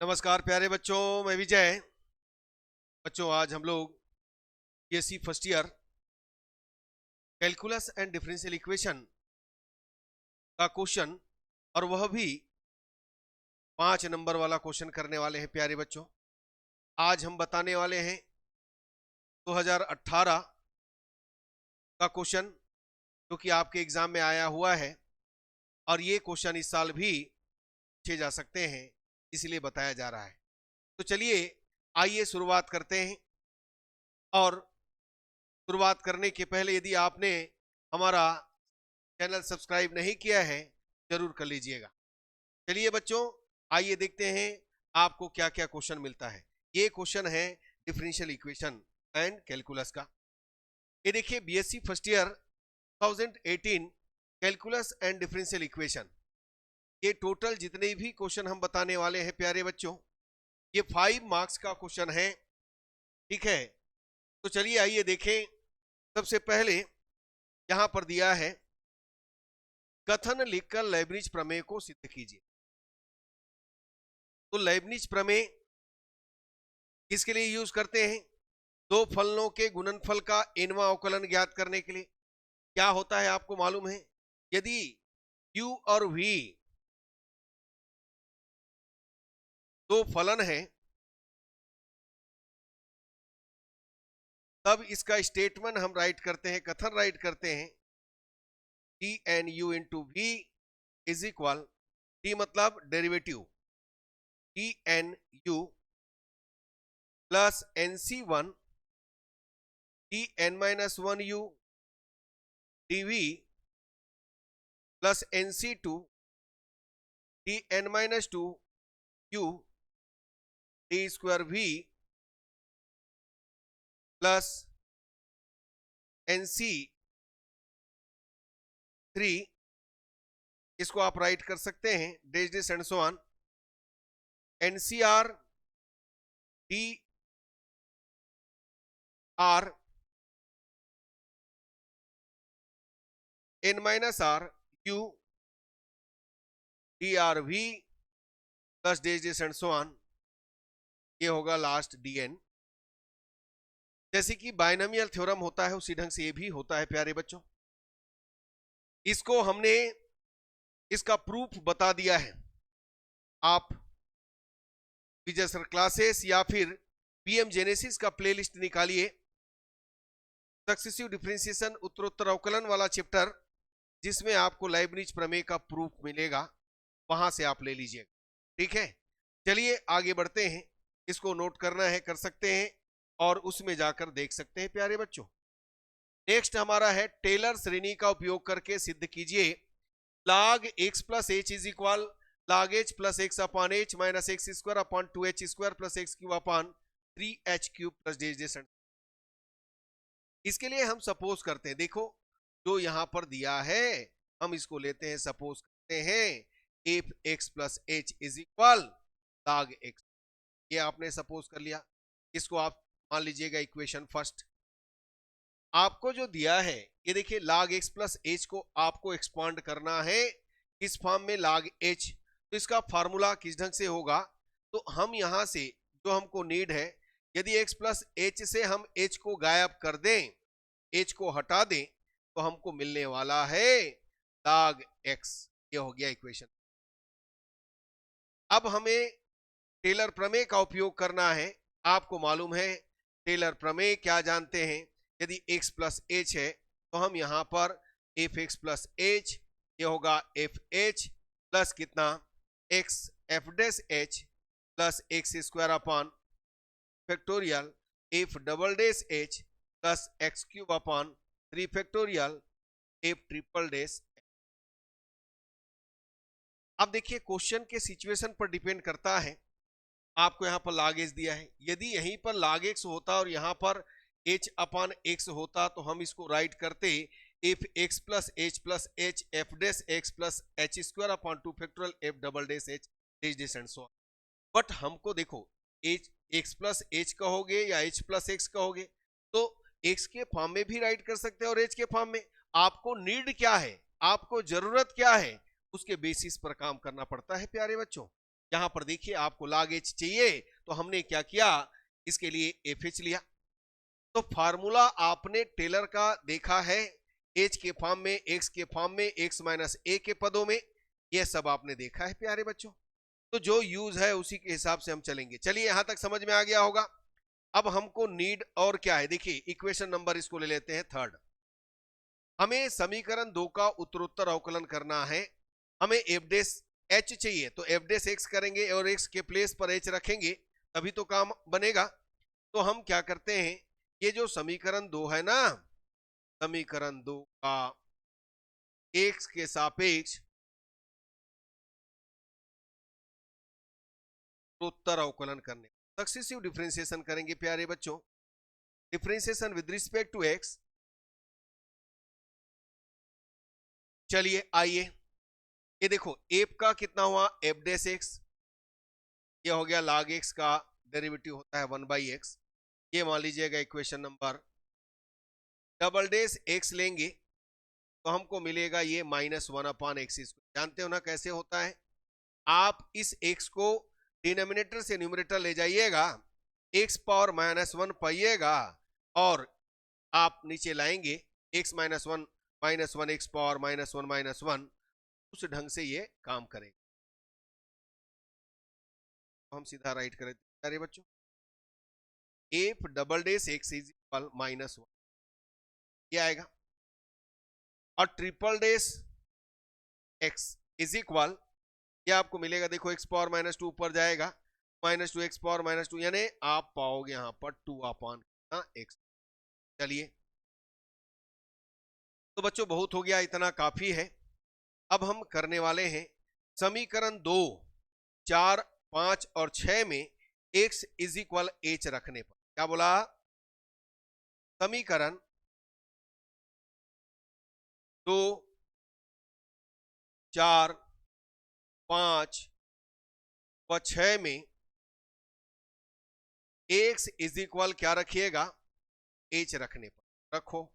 नमस्कार प्यारे बच्चों, मैं विजय। बच्चों, आज हम लोग BSc first year calculus and differential equation का क्वेश्चन, और वह भी 5 नंबर वाला क्वेश्चन करने वाले हैं। प्यारे बच्चों, आज हम बताने वाले हैं 2018 का क्वेश्चन, जो कि आपके एग्जाम में आया हुआ है, और ये क्वेश्चन इस साल भी पूछे जा सकते हैं, इसलिए बताया जा रहा है। तो चलिए आइए शुरुआत करते हैं। और शुरुआत करने के पहले यदि आपने हमारा चैनल सब्सक्राइब नहीं किया है, जरूर कर लीजिएगा। चलिए बच्चों, आइए देखते हैं आपको क्या क्या क्वेश्चन मिलता है। ये क्वेश्चन है डिफरेंशियल इक्वेशन एंड कैलकुलस का। ये देखिए, BSc first year 2018 calculus and differential equation, ये टोटल जितने भी क्वेश्चन हम बताने वाले हैं प्यारे बच्चों, ये 5 मार्क्स का क्वेश्चन है। ठीक है, तो चलिए आइए देखें। सबसे पहले यहां पर दिया है, कथन लिखकर लेibniz प्रमेय को सिद्ध कीजिए। तो लेibniz प्रमेय किसके लिए यूज करते हैं? दो फलनों के गुणनफल का nवां अवकलन ज्ञात करने के लिए। क्या होता है आपको मालूम है? यदि u और v दो फलन है, तब इसका स्टेटमेंट हम राइट करते हैं, कथन राइट करते हैं, dnu into v is equal, d मतलब derivative, dnu plus nc1 dn-1u dv plus nc2 dn-2u d square v plus nc3, इसको आप राइट कर सकते हैं dash dash and so on, ncr dr n-r u drv plus dash dash and so on, ये होगा last dn। जैसे कि binomial theorem होता है, उसी ढंग से ये भी होता है प्यारे बच्चों। इसको हमने इसका प्रूफ बता दिया है। आप विजय सर क्लासेस या फिर पीएम जेनेसिस का प्लेलिस्ट निकालिए, सक्सेसिव डिफरेंशिएशन उत्तरोत्तर अवकलन वाला चैप्टर, जिसमें आपको लेibniz प्रमेय का प्रूफ मिलेगा, वहां से आप ले लीजिएगा। ठीक है, चलिए आगे बढ़ते हैं। इसको नोट करना है, कर सकते हैं, और उसमें जाकर देख सकते हैं प्यारे बच्चों। नेक्स्ट हमारा है, टेलर श्रेणी का उपयोग करके सिद्ध कीजिए log x plus H is equal log h plus x upon H minus x square upon 2h square plus x cube upon 3h cube plus days. इसके लिए हम सपोज करते हैं, देखो जो यहां पर दिया है हम इसको लेते हैं, सपोज करते हैं if x plus H is equal log x, ये आपने सपोज कर लिया। इसको आप मान लीजिएगा इक्वेशन फर्स्ट। आपको जो दिया है, ये देखिए log x प्लस एच को आपको एक्सपांड करना है किस फॉर्म में, log h। तो इसका फार्मूला किस ढंग से होगा? तो हम यहां से जो हमको नीड है, यदि x प्लस एच से हम h को गायब कर दें, h को हटा दें, तो हमको मिलने वाला है log x। ये हो गया इक्वेशन। अब हमें टेलर प्रमेय का उपयोग करना है। आपको मालूम है टेलर प्रमेय क्या जानते हैं? यदि x प्लस एच है, तो हम यहां पर एफ एक्स प्लस एच, ये होगा एफ एच प्लस कितना, x f dash h plus x square upon factorial f double dash h plus x cube upon 3 factorial f triple dash. अब देखिए, क्वेश्चन के सिचुएशन पर डिपेंड करता है। आपको यहां पर log x दिया है, यदि यहीं पर log x होता और यहां पर h अपॉन x होता, तो हम इसको राइट करते f x plus h f dash x plus h square upon 2 factorial f double dash h dash and so on. But हमको देखो, एच एक्स प्लस एच कहोगे या एच प्लस एक्स कहोगे, तो एक्स के फॉर्म में भी राइट कर सकते हैं और एच के फॉर्म में। आपको नीड क्या है, आपको जरूरत क्या है, उसके बेसिस पर काम करना पड़ता है प्यारे बच्चों। यहां पर देखिए आपको log h चाहिए, तो हमने क्या किया, इसके लिए fh लिया। तो फार्मूला आपने टेलर का देखा है, h के फॉर्म में, x के फॉर्म में, x माइनस a के पदों में, यह सब आपने देखा है प्यारे बच्चों। तो जो यूज है उसी के हिसाब से हम चलेंगे। चलिए यहां तक समझ में आ गया होगा। अब हमको नीड और क्या है, देखिए इक्वेशन नंबर इसको ले लेते हैं 3rd। हमें समीकरण 2 का उत्तरोत्तर अवकलन करना है। हमें f डेस h चाहिए, तो f डेस x करेंगे और x के प्लेस पर h रखेंगे, तभी तो काम बनेगा। तो हम क्या करते हैं, ये जो समीकरण 2 है ना, समीकरण 2 का x के सापेक्ष उत्तर अवकलन करने, सक्सेसिव डिफरेंशिएशन करेंगे प्यारे बच्चों। Differentiation with respect to x। चलिए आइए, ये देखो f का कितना हुआ, f डेस x, ये हो गया log x का डेरिवेटिव होता है 1/x, ये मान लीजिएगा equation number. Double dash x लेंगे तो हमको मिलेगा ये -1/x। जानते हो ना कैसे होता है, आप इस x को डिनोमिनेटर से न्यूमरेटर ले जाइएगा, x पावर -1 पाइएगा, और आप नीचे लाएंगे x -1 x पावर -1 उस ढंग से ये काम करेगा। तो हम सीधा राइट करें प्यारे बच्चों, f double dash x is equal -1, ये आएगा, और triple dash x is equal, ये आपको मिलेगा, देखो x पावर -2 ऊपर जाएगा, -2 x पावर -2, यानी आप पाओगे यहां पर 2/x। चलिए तो बच्चों बहुत हो गया, इतना काफी है। अब हम करने वाले हैं समीकरण 2, 4, 5 और 6 में x इज इक्वल h रखने पर। क्या बोला, समीकरण 2, 4, 5 व 6 में x इज इक्वल क्या रखिएगा, h रखने पर रखो।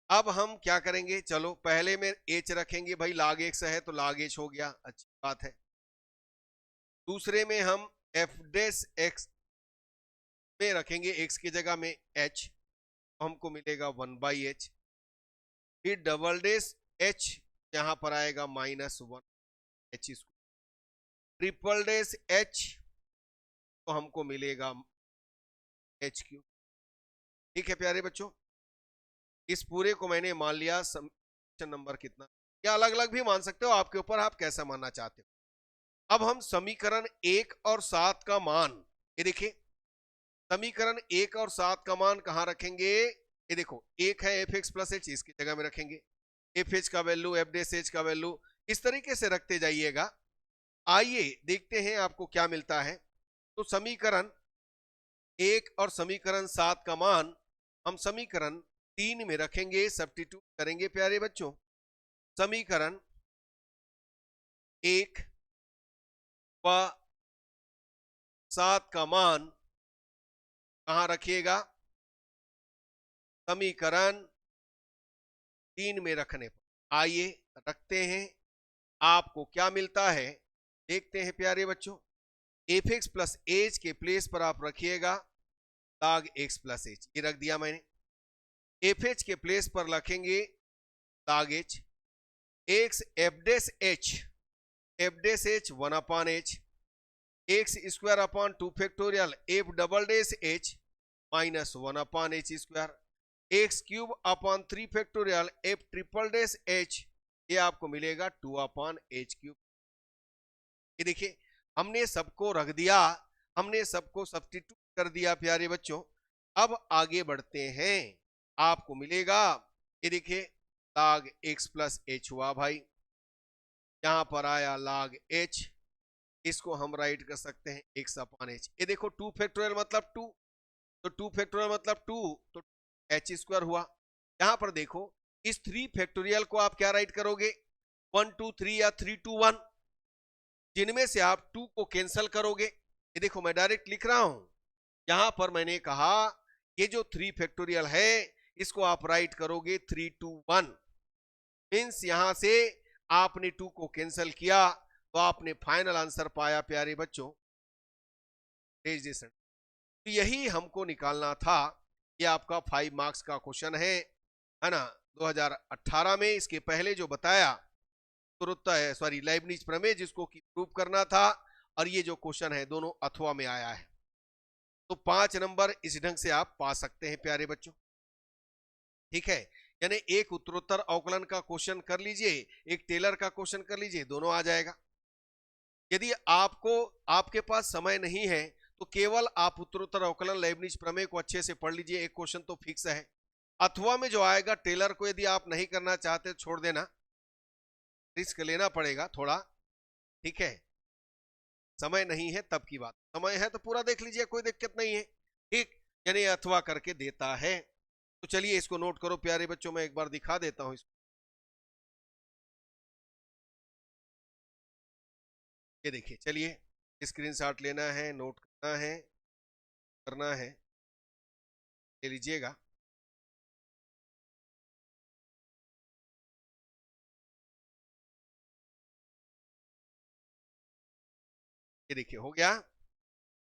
अब हम क्या करेंगे, चलो पहले में h रखेंगे, भाई log x है तो log h हो गया, अच्छी बात है। दूसरे में हम f डेस x में रखेंगे, x की जगह में h, तो हमको मिलेगा 1/h। फिर डबल डेस h यहां पर आएगा -1h²। ट्रिपल डेस h तो हमको मिलेगा h³। ठीक है प्यारे बच्चों, इस पूरे को मैंने मान लिया समीकरण नंबर कितना, या अलग अलग भी मान सकते हो, आपके ऊपर, आप कैसा मानना चाहते हो। अब हम समीकरण 1 और 7 का मान, ये देखिए समीकरण 1 और 7 का मान कहां रखेंगे, ये देखो 1 है fx प्लस h, इसकी जगह में रखेंगे, fh का वैल्यू, f डेस h का वैल्यू, इस तरीके से रखते जाइएगा। आइए देखते हैं आपको क्या मिलता है। तो समीकरण 1 और समीकरण 7 का मान हम समीकरण 3 में रखेंगे, सब्स्टिट्यूट करेंगे प्यारे बच्चों। समीकरण 1 व 7 का मान कहां रखिएगा, समीकरण 3 में रखने पर। आइए रखते हैं, आपको क्या मिलता है देखते हैं प्यारे बच्चों। fx प्लस h के प्लेस पर आप रखिएगा log x प्लस h, ये रख दिया मैंने। fh के प्लेस पर रखेंगे log h, x f dash h 1/h, x² 2 factorial f double dash h -1/h², x³ 3 factorial f triple dash h, ये आपको मिलेगा 2/h³। ये देखिए हमने सबको रख दिया, हमने सबको सब्स्टिट्यूट कर दिया प्यारे बच्चों। अब आगे बढ़ते हैं, आपको मिलेगा, ये देखिए log x प्लस h हुआ भाई, यहां पर आया log h, इसको हम राइट कर सकते हैं x/h। ये देखो 2 फैक्टोरियल मतलब 2, तो 2 फैक्टोरियल मतलब 2, तो h² हुआ। यहां पर देखो इस 3 फैक्टोरियल को आप क्या राइट करोगे, 1 2 3 या 3 2 1, जिनमें से आप 2 को कैंसिल करोगे। ये देखो मैं डायरेक्ट लिख रहा हूं, यहां पर मैंने कहा ये जो 3 फैक्टोरियल है इसको आप राइट करोगे 3 2 1, मीन्स यहां से आपने 2 को कैंसिल किया तो आपने फाइनल आंसर पाया प्यारे बच्चों, तो यही हमको निकालना था। ये आपका 5 मार्क्स का क्वेश्चन है ना, 2018 में। इसके पहले जो बताया लाइबनिज प्रमेय, जिसको की प्रूव करना था, और ये जो क्वेश्चन है दोनों अथवा में आया है। तो 5 नंबर इस ढंग से आप पा सकते हैं प्यारे बच्चों, ठीक है। यानी एक उत्तरोत्तर अवकलन का क्वेश्चन कर लीजिए, एक टेलर का क्वेश्चन कर लीजिए, दोनों आ जाएगा। यदि आपके पास समय नहीं है तो केवल आप उत्तरोत्तर अवकलन लाइबनिज प्रमेय को अच्छे से पढ़ लीजिए, एक क्वेश्चन तो फिक्स है। अथवा में जो आएगा टेलर को यदि आप नहीं करना चाहते छोड़ देना, रिस्क लेना पड़ेगा थोड़ा, ठीक है। समय नहीं है तब की बात, समय है तो पूरा देख लीजिए, कोई दिक्कत नहीं है, ठीक। यानी अथवा करके देता है। तो चलिए इसको नोट करो प्यारे बच्चों, मैं एक बार दिखा देता हूं इसको। ये देखिए, चलिए स्क्रीनशॉट लेना है, नोट करना है, ले लीजिएगा। ये देखिए हो गया।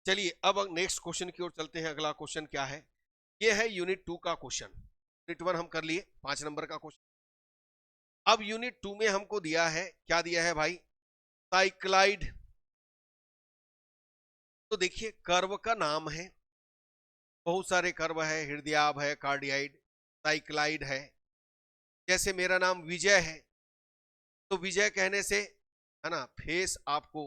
चलिए अब नेक्स्ट क्वेश्चन की ओर चलते हैं। अगला क्वेश्चन क्या है, ये है यूनिट 2 का क्वेश्चन। यूनिट 1 हम कर लिए, 5 नंबर का क्वेश्चन। अब यूनिट 2 में हमको दिया है, क्या दिया है भाई, साइक्लाइड। तो देखिए कर्व का नाम है, बहुत सारे कर्व है, हृदयाभ है, कार्डियाइड, साइक्लाइड है। जैसे मेरा नाम विजय है, तो विजय कहने से है ना फेस आपको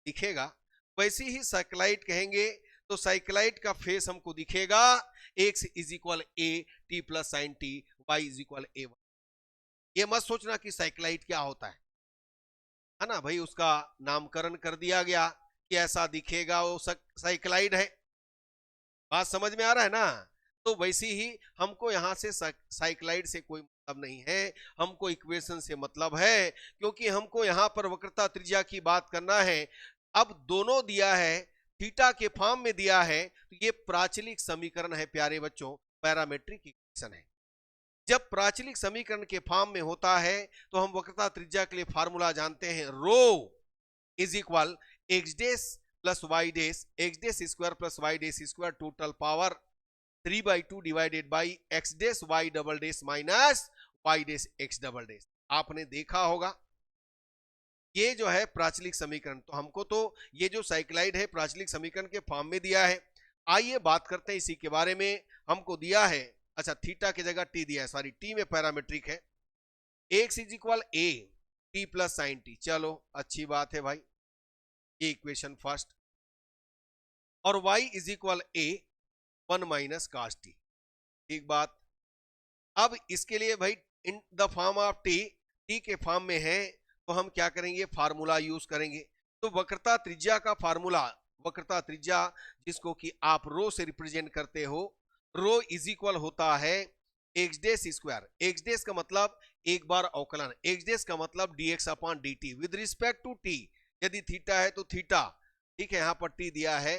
दिखेगा, वैसे ही साइक्लाइड कहेंगे तो साइक्लाइड का फेस हमको दिखेगा, x is equal a t plus sine t, y is equal a. ये मत सोचना कि साइक्लाइड क्या होता है ना भाई, उसका नामकरण कर दिया गया कि ऐसा दिखेगा, वो साइक्लाइड है। बात समझ में आ रहा है ना। तो वैसे ही हमको यहाँ से साइक्लाइड से कोई मतलब नहीं है, हमको इक्वेशन से मतलब है, क्योंकि हमको यहाँ पर वक्रता त्रिज्या की बात करना है। अब दोनों दिया है, थीटा के फॉर्म में दिया है, तो ये प्राचलिक समीकरण है प्यारे बच्चों, पैरामेट्रिक इक्वेशन है। जब प्राचलिक समीकरण के फॉर्म में होता है तो हम वक्रता त्रिज्या के लिए फार्मूला जानते हैं, rho is equal x dash plus y dash, x dash square plus y dash square total power 3/2 divided by x dash y double dash minus y dash x double dash. आपने देखा होगा ये जो है प्राचलिक समीकरण। तो हमको तो ये जो साइक्लाइड है प्राचलिक समीकरण के फॉर्म में दिया है। आइए बात करते हैं इसी के बारे में। हमको दिया है, अच्छा थीटा की जगह टी दिया है, सॉरी टी में पैरामेट्रिक है, x is equal a t plus sine t. चलो अच्छी बात है भाई, ये इक्वेशन फर्स्ट। और y is equal a 1 minus cos t, ठीक बात। अब इसके लिए भाई in the form of t, t के फॉर्म में है, तो हम क्या करेंगे, फार्मूला यूज करेंगे। तो वक्रता त्रिज्या का फार्मूला, वक्रता त्रिज्या जिसको कि आप रो से रिप्रेजेंट करते हो, रो इज इक्वल होता है एक्स डेस स्क्वायर। एक्स डेस का मतलब एक बार अवकलन, एक्स डेस का मतलब dx upon dt with respect to t। यदि थीटा है तो थीटा, ठीक है, यहां पर t दिया है,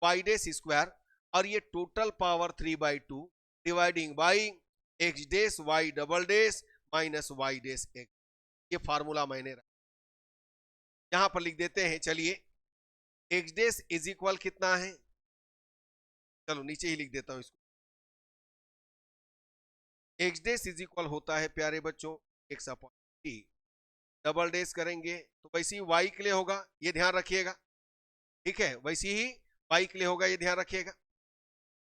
पाई डेस स्क्वायर, और ये total power 3/2 dividing by x dash y double dash minus y dash x. ये फार्मूला मैंने यहां पर लिख देते हैं। चलिए एक्स डेस इज इक्वल कितना है, चलो नीचे ही लिख देता हूं इसको। एक्स डेस इज इक्वल होता है प्यारे बच्चों x upon T, double dash करेंगे तो वैसे ही वाई के लिए होगा, ये ध्यान रखिएगा, ठीक है, वैसे ही वाई के लिए होगा, ये ध्यान रखिएगा।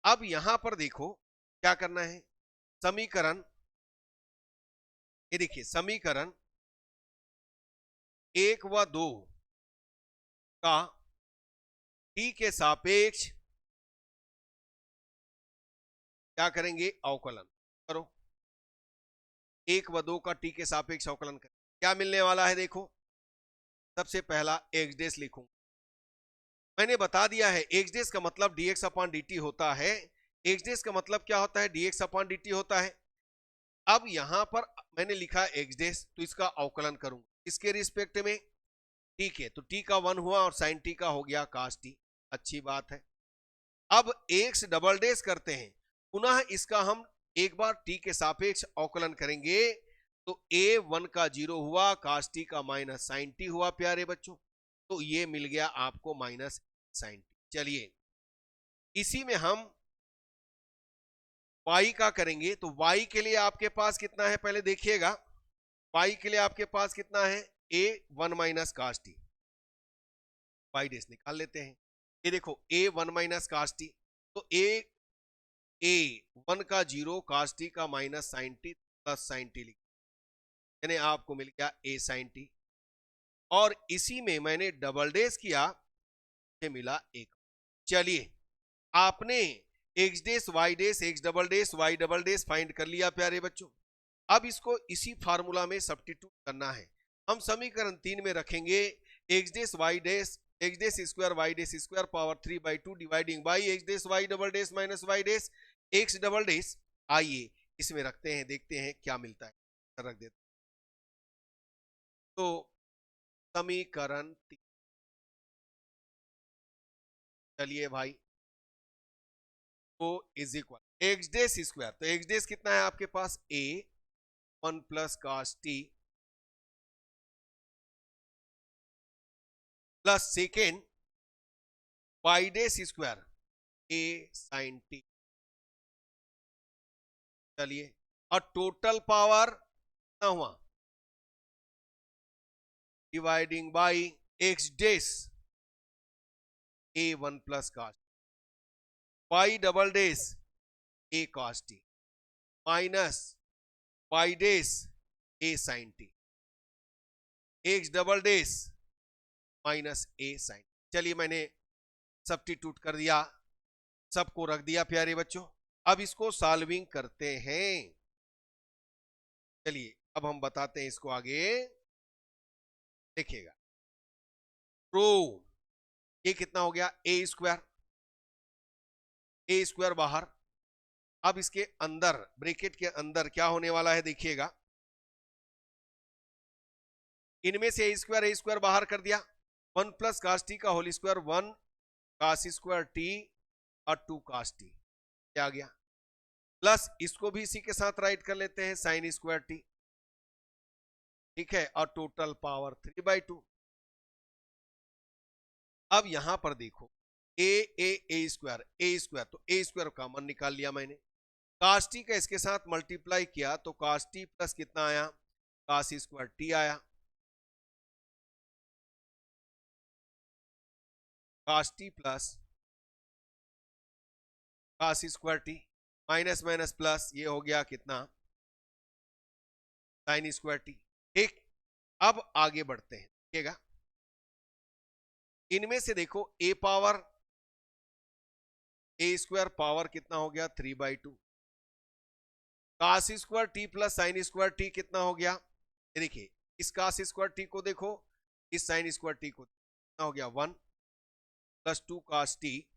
अब यहां पर देखो क्या करना है, समीकरण, ये देखिए समीकरण 1 व 2 का टी के सापेक्ष क्या करेंगे, अवकलन करो। 1 व 2 का टी के सापेक्ष अवकलन करें, क्या मिलने वाला है देखो। सबसे पहला एक्स डेस लिखूं, मैंने बता दिया है एक्स डेस का मतलब dx अपॉन dt होता है। एक्स डेस का मतलब क्या होता है, dx अपॉन dt होता है। अब यहां पर मैंने लिखा एक्स डेस, तो इसका अवकलन करूंगा इसके रिस्पेक्ट में, ठीक है। तो t का 1 हुआ और साइन t का हो गया cos t, अच्छी बात है। अब x डबल डेस करते हैं, पुनः इसका हम एक बार t के सापेक्ष अवकलन करेंगे, तो a 1 का 0 हुआ, cos t का माइनस साइन t हुआ प्यारे बच्चों, तो ये मिल गया आपको माइनस साइन टी। चलिए इसी में हम y का करेंगे, तो y के लिए आपके पास कितना है पहले देखिएगा। y के लिए आपके पास कितना है, a 1 minus cos t, y dash निकाल लेते हैं। ये देखो a 1 माइनस कास टी, तो a 1 का 0 कास टी का minus sine t plus sine t लिख, यानी आपको मिल गया a साइन टी। और इसी में मैंने डबल डेस किया, ये मिला एक। चलिए आपने x dash y dash x double dash y double dash find कर लिया प्यारे बच्चों। अब इसको इसी फार्मूला में सब्स्टिट्यूट करना है। हम समीकरण 3 में रखेंगे x dash y dash x dash square y dash square power 3/2 dividing by x dash y double dash minus y dash x double dash. आइए इसमें रखते हैं, देखते हैं क्या मिलता है। रख देते तो समीकरण 3, चलिए भाई, तो is equal x dash square, तो एक्स डेस कितना है आपके पास, a 1 plus cos t plus second y dash square a sine t. चलिए और टोटल पावर कितना हुआ, dividing by x dash a 1 plus cos, y double dash a cos t minus y dash a sine t, x double dash minus a sine. चलिए मैंने substitute कर दिया, सबको रख दिया प्यारे बच्चों। अब इसको सॉल्विंग करते हैं। चलिए अब हम बताते हैं इसको आगे, देखिएगा। तो ये कितना हो गया, ए स्क्वायर बाहर। अब इसके अंदर ब्रैकेट के अंदर क्या होने वाला है देखिएगा, इनमें से ए स्क्वायर बाहर कर दिया, 1 प्लस कास टी का whole square 1 cos square t और 2 कास टी, क्या आ गया, प्लस इसको भी इसी के साथ राइट कर लेते हैं साइन स्क्वायर टी, ठीक है, और टोटल पावर 3/2। अब यहां पर देखो ए स्क्वायर, तो ए स्क्वायर कॉमन निकाल लिया मैंने, कास टी का इसके साथ मल्टीप्लाई किया तो कास टी प्लस कितना आया, कास स्क्वायर टी आया, cos t plus cos square t minus minus plus, ये हो गया कितना, साइन स्क्वायर टी। ठीक, अब आगे बढ़ते हैं, देखिएगा इनमें से देखो ए स्क्वायर पावर कितना हो गया 3/2, cos square t plus sine square t कितना हो गया, ये देखिए इस कास स्क्वायर टी को देखो, इस साइन स्क्वायर टी को कितना हो गया 1 प्लस 2 कास टी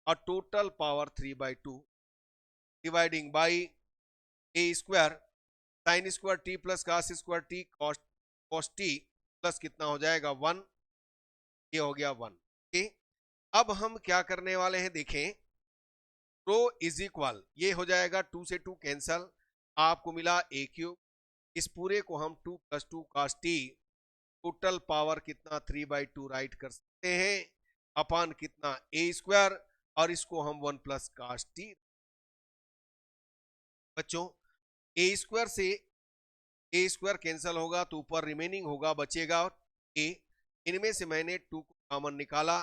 और total power 3/2 dividing by a square sine square t plus cos square t cos t plus कितना हो जाएगा 1, ये हो गया 1। ठीक, अब हम क्या करने वाले हैं देखें, रो इज इक्वल, ये हो जाएगा 2 से 2 कैंसल, आपको मिला ए क्यूब, इस पूरे को हम 2 plus 2 cos T total power कितना 3/2 राइट कर सकते हैं अपान कितना ए स्क्वायर, और इसको हम 1 प्लस कास टी। बच्चों ए स्क्वायर से ए स्क्वायर कैंसिल होगा तो ऊपर रिमेनिंग होगा, बचेगा ए, इनमें से मैंने 2 को कॉमन निकाला,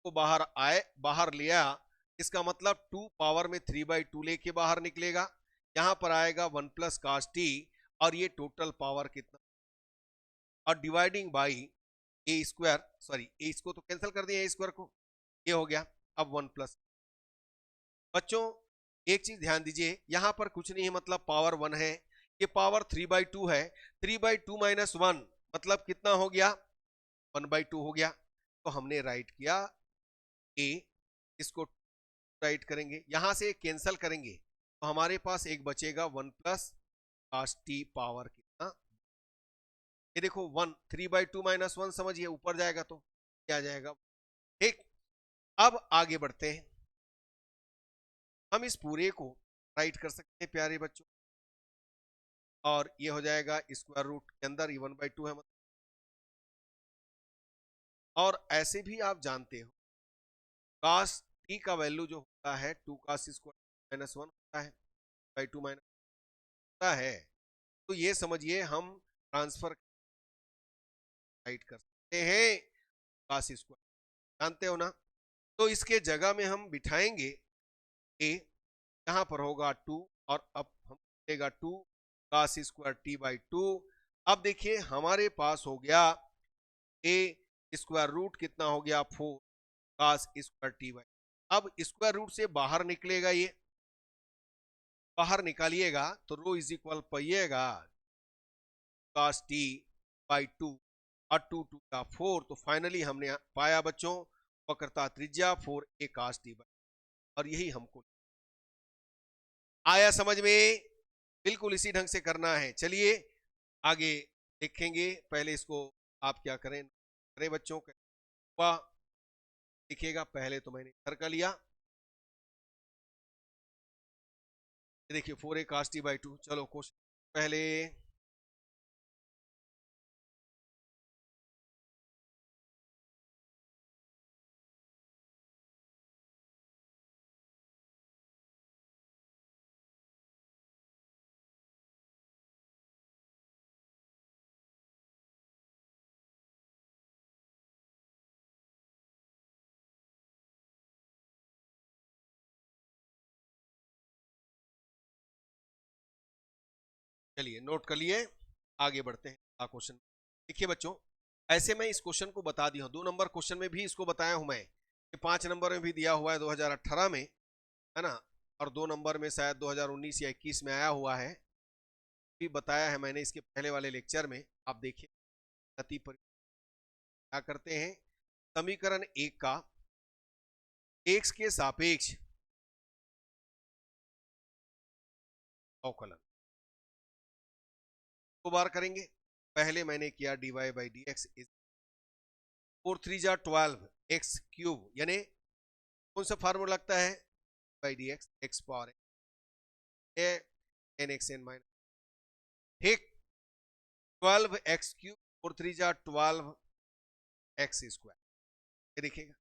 को बाहर लिया, इसका मतलब 2 पावर में 3/2 लेके बाहर निकलेगा, यहां पर आएगा 1 प्लस कास टी और ये टोटल पावर कितना, और dividing by a square, sorry a इसको तो कैंसिल कर दिया ए स्क्वायर को, ये हो गया अब 1 प्लस। बच्चों एक चीज ध्यान दीजिए, यहां पर कुछ नहीं है मतलब पावर 1 है, ये पावर 3/2 है, 3/2 माइनस 1 मतलब कितना हो गया 1/2 हो गया, तो हमने राइट किया ए, इसको राइट करेंगे, यहां से कैंसिल करेंगे तो हमारे पास एक बचेगा 1 प्लस कास टी पावर कितना, ये देखो 1 3/2 माइनस 1 समझिए, ऊपर जाएगा तो क्या जाएगा। ठीक, अब आगे बढ़ते हैं, हम इस पूरे को राइट कर सकते हैं प्यारे बच्चों, और ये हो जाएगा स्क्वायर रूट के अंदर, ये 1/2 है, और ऐसे भी आप जानते हो cos t का वैल्यू जो होता है 2 cos स्क्वायर -1 होता है, बाई 2 माइनस होता है। तो ये समझिए हम ट्रांसफर राइट कर सकते हैं cos स्क्वायर, जानते हो ना। तो इसके जगह में हम बिठाएंगे a, यहाँ पर होगा 2 और अब हम लेगा 2 cos स्क्वायर t बाई 2। अब देखिए हमारे पास हो गया a स्क्वायर रूट कितना हो गया 4 cos स्क्वायर t बाई, अब स्क्वायर रूट से बाहर निकलेगा, ये बाहर निकालिएगा तो रो इज इक्वल पाइएगा cos t बाई 2 और 2 2 का 4। तो फाइनली हमने पाया बच्चों वक्रता त्रिज्या 4a cos t बाई, और यही हमको आया समझ में। बिल्कुल इसी ढंग से करना है। चलिए आगे देखेंगे, पहले इसको आप क्या करें बच्चों का देखिएगा। पहले तो मैंने इधर का लिया, देखिए 4a cos t बाई 2। चलो क्वेश्चन पहले चलिए नोट कर लिए, आगे बढ़ते हैं क्वेश्चन। देखिए बच्चों, ऐसे मैं इस क्वेश्चन को बता दिया हूं, 2 नंबर क्वेश्चन में भी इसको बताया हूं मैं, कि 5 नंबर में भी दिया हुआ है 2018 में, है ना, और 2 नंबर में शायद 2019 या 21 में आया हुआ है, भी बताया है मैंने इसके पहले वाले लेक्चर में। आप देखिए गति पर क्या करते हैं, समीकरण 1 का x के सापेक्ष अवकलन दो बार करेंगे। पहले मैंने किया dy by d x is 4 3 जा 12 एक्स क्यूब, यानी कौन सा फार्मूला लगता है, by d x x power n x n minus, ठीक, 12 एक्स क्यूब और 3 जा 12 एक्स स्क्वायर, ये देखिएगा,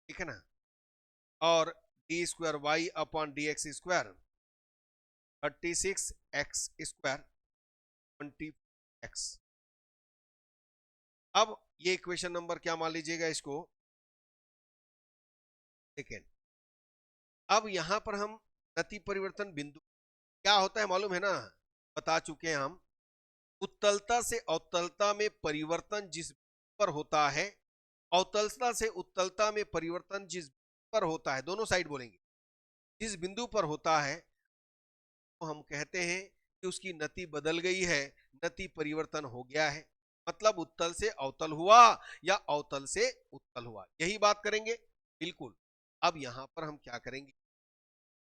ठीक है ना। और d square y upon d x square 36 x square 20 x. अब ये इक्वेशन नंबर क्या मान लीजिएगा इसको, सेकेंड। अब यहां पर हम गति परिवर्तन बिंदु क्या होता है मालूम है ना, बता चुके हैं हम। उत्तलता से अवतलता में परिवर्तन जिस पर होता है, अवतलता से उत्तलता में परिवर्तन जिस पर होता है, दोनों साइड बोलेंगे, जिस बिंदु पर होता है तो हम कहते हैं कि उसकी नति बदल गई है, नति परिवर्तन हो गया है, मतलब उत्तल से अवतल हुआ या अवतल से उत्तल हुआ, यही बात करेंगे। बिल्कुल। अब यहां पर हम क्या करेंगे,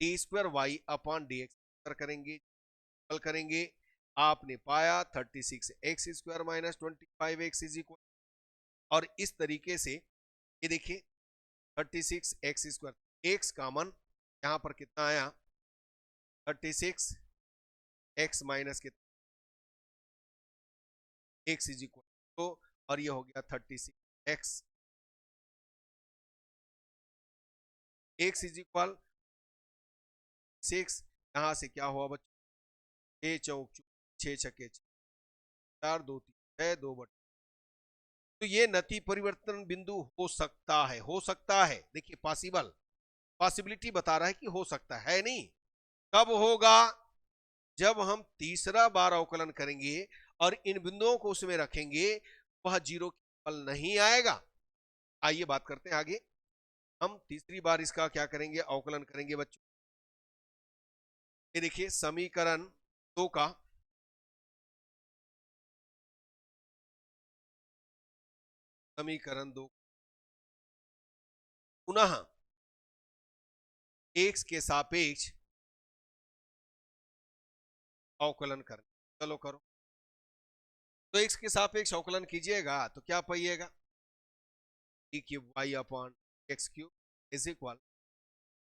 d square y upon d x करेंगे, करेंगे। आपने पाया 36 x square minus 25 x is equal, और इस तरीके से ये देखिए 36 एक्स स्क्वायर, एक्स कॉमन यहां पर कितना आया 36 एक्स माइनस कितना एक्स इज इक्वल तो, और ये हो गया 36 एक्स, एक्स इज इक्वल 6, यहां से क्या हुआ बच्चों, 6 चौक 6 छके 4 2 3 6 2 बटे, तो ये नति परिवर्तन बिंदु हो सकता है, हो सकता है, देखिए पॉसिबल, पॉसिबिलिटी बता रहा है कि हो सकता है, नहीं कब होगा, जब हम तीसरा बार अवकलन करेंगे और इन बिंदुओं को उसमें रखेंगे, वह जीरो फल नहीं आएगा। आइए बात करते हैं आगे, हम तीसरी बार इसका क्या करेंगे, अवकलन करेंगे बच्चों। ये देखिए समीकरण 2 का समीकरण 2 पुनः x के सापेक्ष अवकलन करें, चलो करो। तो x के सापेक्ष अवकलन कीजिएगा तो क्या पाइएगा, d cube y upon x cube is equal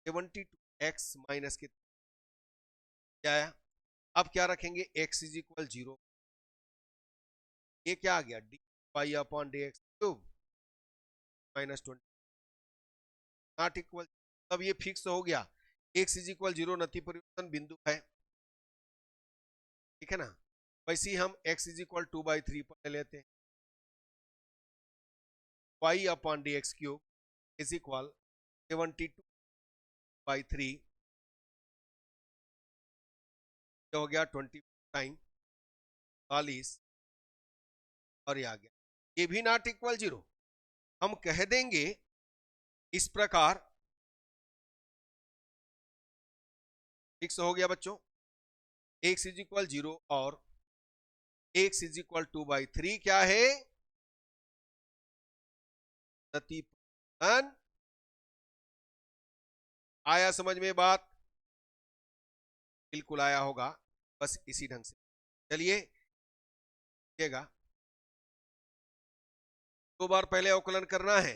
72 x minus क्या आया, अब क्या रखेंगे, x इज इक्वल 0, ये क्या आ गया d y upon d x cube -20 not equal, तब ये फिक्स हो गया, x इज इक्वल 0 नति परिवर्तन बिंदु है, ठीक है ना। वैसे ही हम x इज इक्वल 2/3 पर ले लेते हैं, y upon d x cube is equal 72/3, हो गया 20 टाइम 40, और ये आ गया, ये भी नॉट इक्वल 0। हम कह देंगे इस प्रकार, फिक्स हो गया बच्चों, x इज इक्वल 0 और x इज इक्वल 2/3 क्या है, नति परिवर्तन। आया समझ में बात? बिल्कुल आया होगा, बस इसी ढंग से चलिए देखिएगा। 2 बार पहले अवकलन करना है,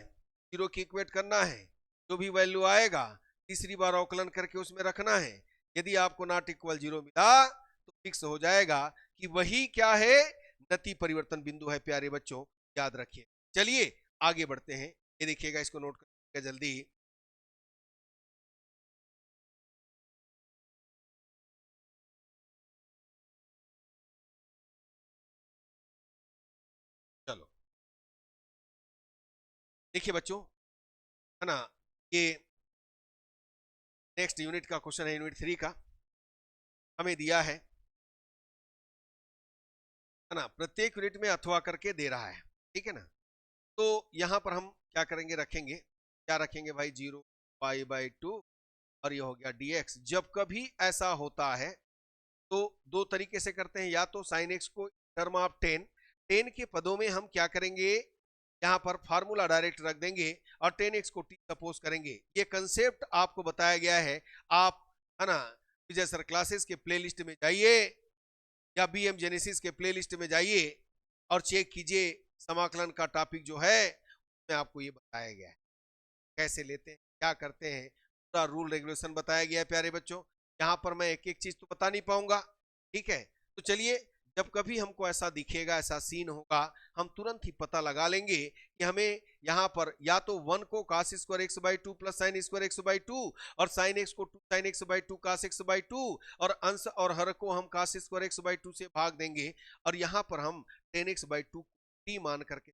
0 की इक्वेट करना है, जो भी वैल्यू आएगा तीसरी बार अवकलन करके उसमें रखना है। यदि आपको नॉट इक्वल 0 मिला तो फिक्स हो जाएगा कि वही क्या है, नति परिवर्तन बिंदु है प्यारे बच्चों, याद रखिए। चलिए आगे बढ़ते हैं, ये देखिएगा, इसको नोट करिएगा जल्दी। चलो देखिए बच्चों, है ना, ये नेक्स्ट यूनिट का क्वेश्चन है, यूनिट 3 का हमें दिया है ना, प्रत्येक यूनिट में अथवा करके दे रहा है, ठीक है ना। तो यहां पर हम क्या करेंगे, रखेंगे, क्या रखेंगे भाई, 0 π/2 और ये हो गया dx। जब कभी ऐसा होता है तो दो तरीके से करते हैं, या तो साइन एक्स को टर्म ऑफ 10 के पदों में हम क्या करेंगे, यहाँ पर फार्मूला डायरेक्ट रख देंगे और 10x को t सपोज करेंगे। ये कंसेप्ट आपको बताया गया है, आप, है ना, विजय सर क्लासेस के प्लेलिस्ट में जाइए या बीएम जेनेसिस के प्लेलिस्ट में जाइए और चेक कीजिए, समाकलन का टॉपिक जो है उसमें आपको ये बताया गया है, कैसे लेते हैं, क्या करते हैं, पूरा रूल रेगुलेशन बताया गया है प्यारे बच्चों। यहाँ पर मैं एक एक चीज तो बता नहीं पाऊंगा, ठीक है। तो चलिए, जब कभी हमको ऐसा दिखेगा, ऐसा सीन होगा, हम तुरंत ही पता लगा लेंगे कि हमें यहाँ पर या तो 1 को cos square x/2 plus sine square x/2 और साइन एक्स को 2 sin x/2 cos x/2 और अंश और हर को हम cos स्क्वायर x/2 से भाग देंगे और यहाँ पर हम 10x/2 t मान करके,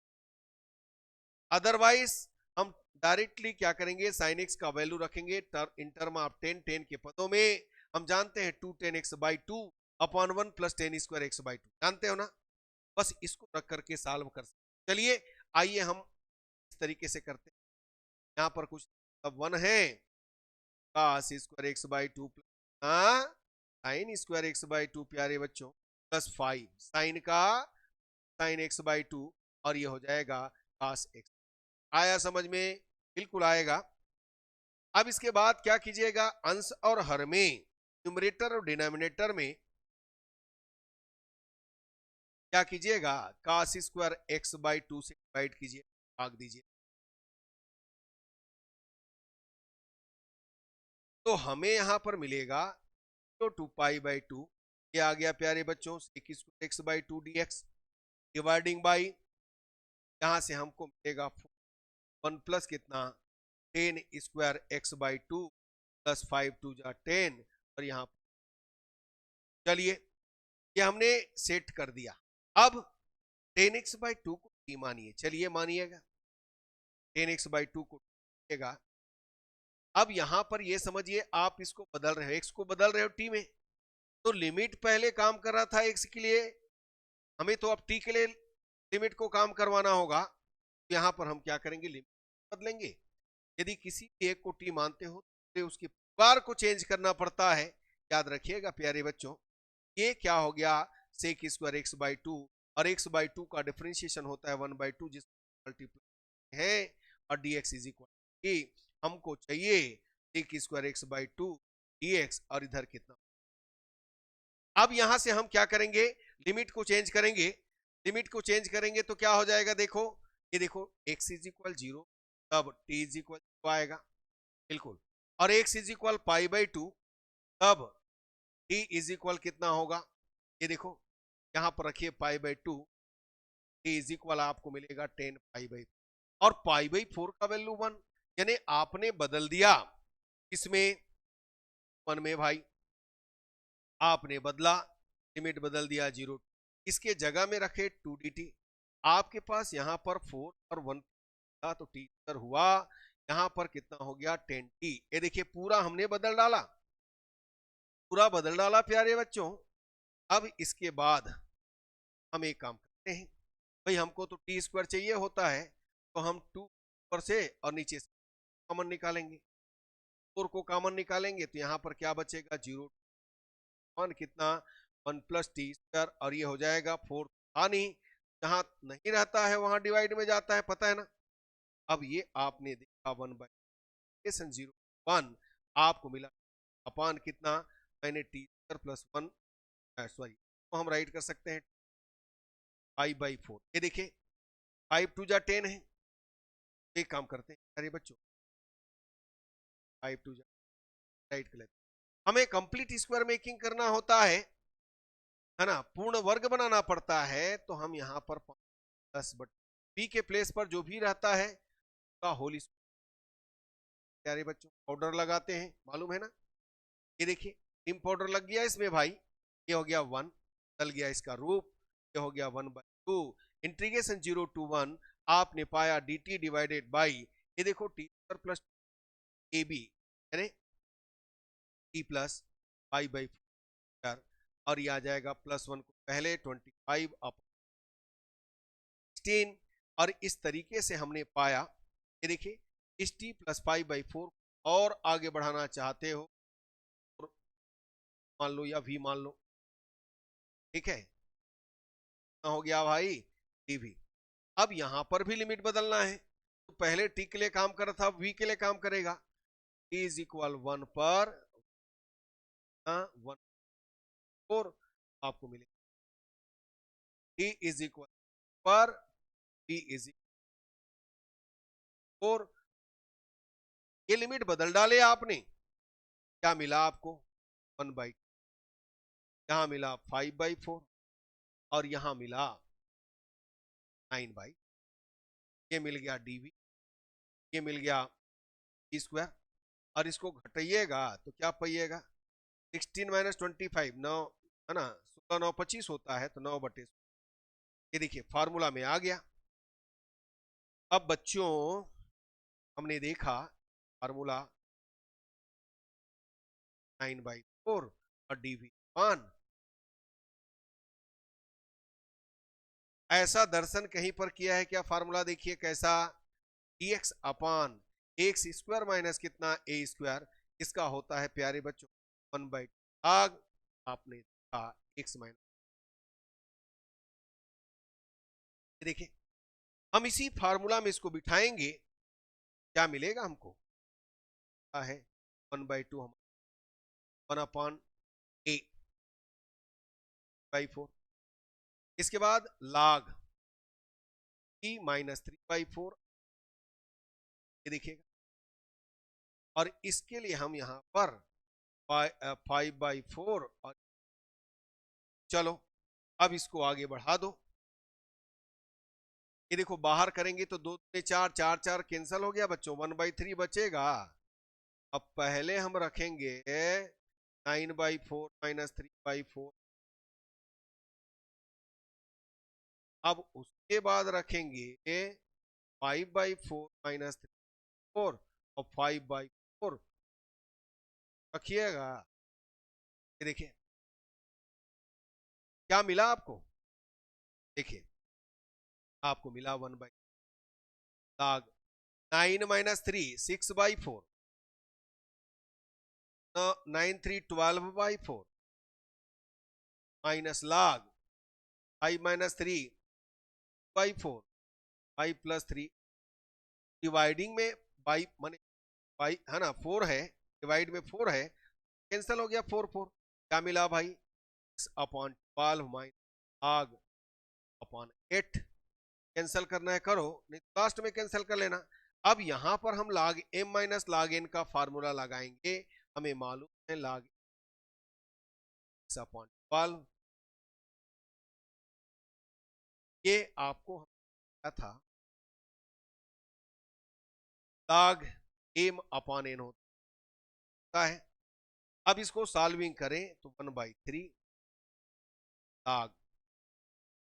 अदरवाइज हम डायरेक्टली क्या करेंगे, साइन एक्स का वैल्यू रखेंगे इन टर्म ऑफ 10 के पदों में। हम जानते हैं 2 10x/2 upon 1 plus 10 square x/2, जानते हो ना, बस इसको रख करके सॉल्व कर सकते। चलिए आइए हम इस तरीके से करते हैं, यहाँ पर कुछ अब 1 है, cos square x/2 plus sine square x/2 प्यारे बच्चों, प्लस 5 साइन का साइन x/2 और ये हो जाएगा cos x। आया समझ में? बिल्कुल आएगा। अब इसके बाद क्या कीजिएगा, अंश और हर में, न्यूमरेटर और डिनोमिनेटर में क्या कीजिएगा, cos स्क्वायर x/2 से डिवाइड कीजिए, भाग दीजिए। तो हमें यहां पर मिलेगा तो 2 π/2, ये आ गया प्यारे बच्चों sec square x/2 dx dividing by, यहां से हमको मिलेगा 1 प्लस कितना, 10 स्क्वायर x/2 प्लस 5 2 जा 10, और यहाँ चलिए ये हमने सेट कर दिया। अब 10x/2 को t मानिए, चलिए मानिएगा 10x/2 को मानिएगा। अब यहां पर ये समझिए, आप इसको बदल रहे हो, x को बदल रहे हो t में, तो लिमिट पहले काम कर रहा था x के लिए, हमें तो अब t के लिए लिमिट को काम करवाना होगा। तो यहां पर हम क्या करेंगे, लिमिट बदलेंगे। यदि किसी एक को टी मानते हो तो उसके बार को चेंज करना पड़ता है, याद रखिएगा प्यारे बच्चों। ये क्या हो गया, सेक स्क्वायर x/2 और x/2 का डिफरेंशिएशन होता है 1/2 जिसको मल्टीप्लाई है, और dx इज इक्वल, हमको चाहिए सेक स्क्वायर x/2 dx, और इधर कितना। अब यहां से हम क्या करेंगे, लिमिट को चेंज करेंगे। लिमिट को चेंज करेंगे तो क्या हो जाएगा, देखो ये देखो, x इज इक्वल 0, तब t इज इक्वल आएगा, बिल्कुल, और x इज इक्वल π/2, तब t इज इक्वल कितना होगा, ये देखो यहां पर रखिए π/2, t इज इक्वल आपको मिलेगा 10 π/2। और पाई बाई 4 का वैल्यू 1, यानी आपने बदल दिया इसमें 1 में भाई, आपने बदला, लिमिट बदल दिया 0, इसके जगह में रखे 2dt। आपके पास यहां पर 4 और 1 था तो टी स्क्वायर हुआ, यहां पर कितना हो गया 10t। ये देखिए पूरा हमने बदल डाला, पूरा बदल डाला प्यारे बच्चों। अब इसके बाद हम एक काम करते हैं, भाई हमको तो टी स्क्वायर चाहिए होता है, तो हम 2 ऊपर से और नीचे से कॉमन निकालेंगे, 4 को कॉमन निकालेंगे तो यहाँ पर क्या बचेगा 0, 1 कितना 1 प्लस टी स्क्वायर, और ये हो जाएगा 4 था नहीं, जहां नहीं रहता है वहां डिवाइड में जाता है, पता है ना। अब ये आपने देखा 1/0 1 आपको मिला अपान कितना, मैंने टी स्क्वायर प्लस 1, सॉरी तो हम राइट कर सकते हैं 5/4। ये देखिए 5 2 जा 10 है, एक काम करते हैं अरे बच्चों 5 2 जा राइट कर लेते हैं। हमें कंप्लीट स्क्वायर मेकिंग करना होता है ना, पूर्ण वर्ग बनाना पड़ता है, तो हम यहाँ पर 10/b के प्लेस पर जो भी रहता है का होल स्क्वायर, प्यारे बच्चों पाउडर लगाते हैं, मालूम है ना। ये देखिए टिम पाउडर लग गया इसमें भाई, ये हो गया 1, बदल गया इसका रूप, ये हो गया 1/2 इंटीग्रेशन 0 to 1, आपने पाया dt डिवाइडेड बाई, ये देखो t square plus a b, यानी टी प्लस 5/4, और ये आ जाएगा +1 को पहले 25/16, और इस तरीके से हमने पाया। ये देखिए इस t प्लस 5/4 और आगे बढ़ाना चाहते हो मान लो या v मान लो, ठीक है, हो गया भाई dv। अब यहां पर भी लिमिट बदलना है, तो पहले t के लिए काम कर रहा था, v के लिए काम करेगा, t इज इक्वल 1 पर 1 4 आपको मिलेगा, t इज इक्वल पर v इज इक्वल 4, ये लिमिट बदल डाले आपने, क्या मिला आपको 1/2, यहां मिला 5/4 और यहां मिला 9/, ये मिल गया dv, ये मिल गया टी स्क्वायर, और इसको घटाइएगा तो क्या पाइएगा 16 माइनस 25 9, है ना, 16 9 25 होता है, तो 9/, ये देखिए फार्मूला में आ गया। अब बच्चों हमने देखा फार्मूला 9/4 और dv 1, ऐसा दर्शन कहीं पर किया है क्या, फार्मूला देखिए कैसा, dx अपान एक्स स्क्वायर माइनस कितना ए स्क्वायर, इसका होता है प्यारे बच्चों 1/, आग आपने देखा एक्स माइनस, देखिए हम इसी फार्मूला में इसको बिठाएंगे, क्या मिलेगा हमको, क्या है 1/2 हम 1/8/4, इसके बाद log t माइनस 3/4, ये देखिएगा, और इसके लिए हम यहां पर 5/4, और चलो अब इसको आगे बढ़ा दो, ये देखो बाहर करेंगे तो 2 में 4 4 4 कैंसल हो गया बच्चों, 1/3 बचेगा। अब पहले हम रखेंगे 9/4 माइनस 3/4, अब उसके बाद रखेंगे 5/4 माइनस 3/4 और 5/4 रखिएगा, ये देखिए क्या मिला आपको, देखिए आपको मिला 1/, log 9 minus 3 6/4, 9 3 12/4 minus log 5 minus 3/4, 5 plus 3, dividing में बाई माने बाई है ना, 4 है, डिवाइड में 4 है, कैंसिल हो गया 4 4, क्या मिला भाई 6/12 माइनस log अपॉन 8, कैंसिल करना है करो, नहीं लास्ट में कैंसिल कर लेना। अब यहां पर हम log m minus log n का फार्मूला लगाएंगे, हमें मालूम है log 6/12, ये आपको था log m अपॉन n होता है। अब इसको सॉल्विंग करें तो 1/3 log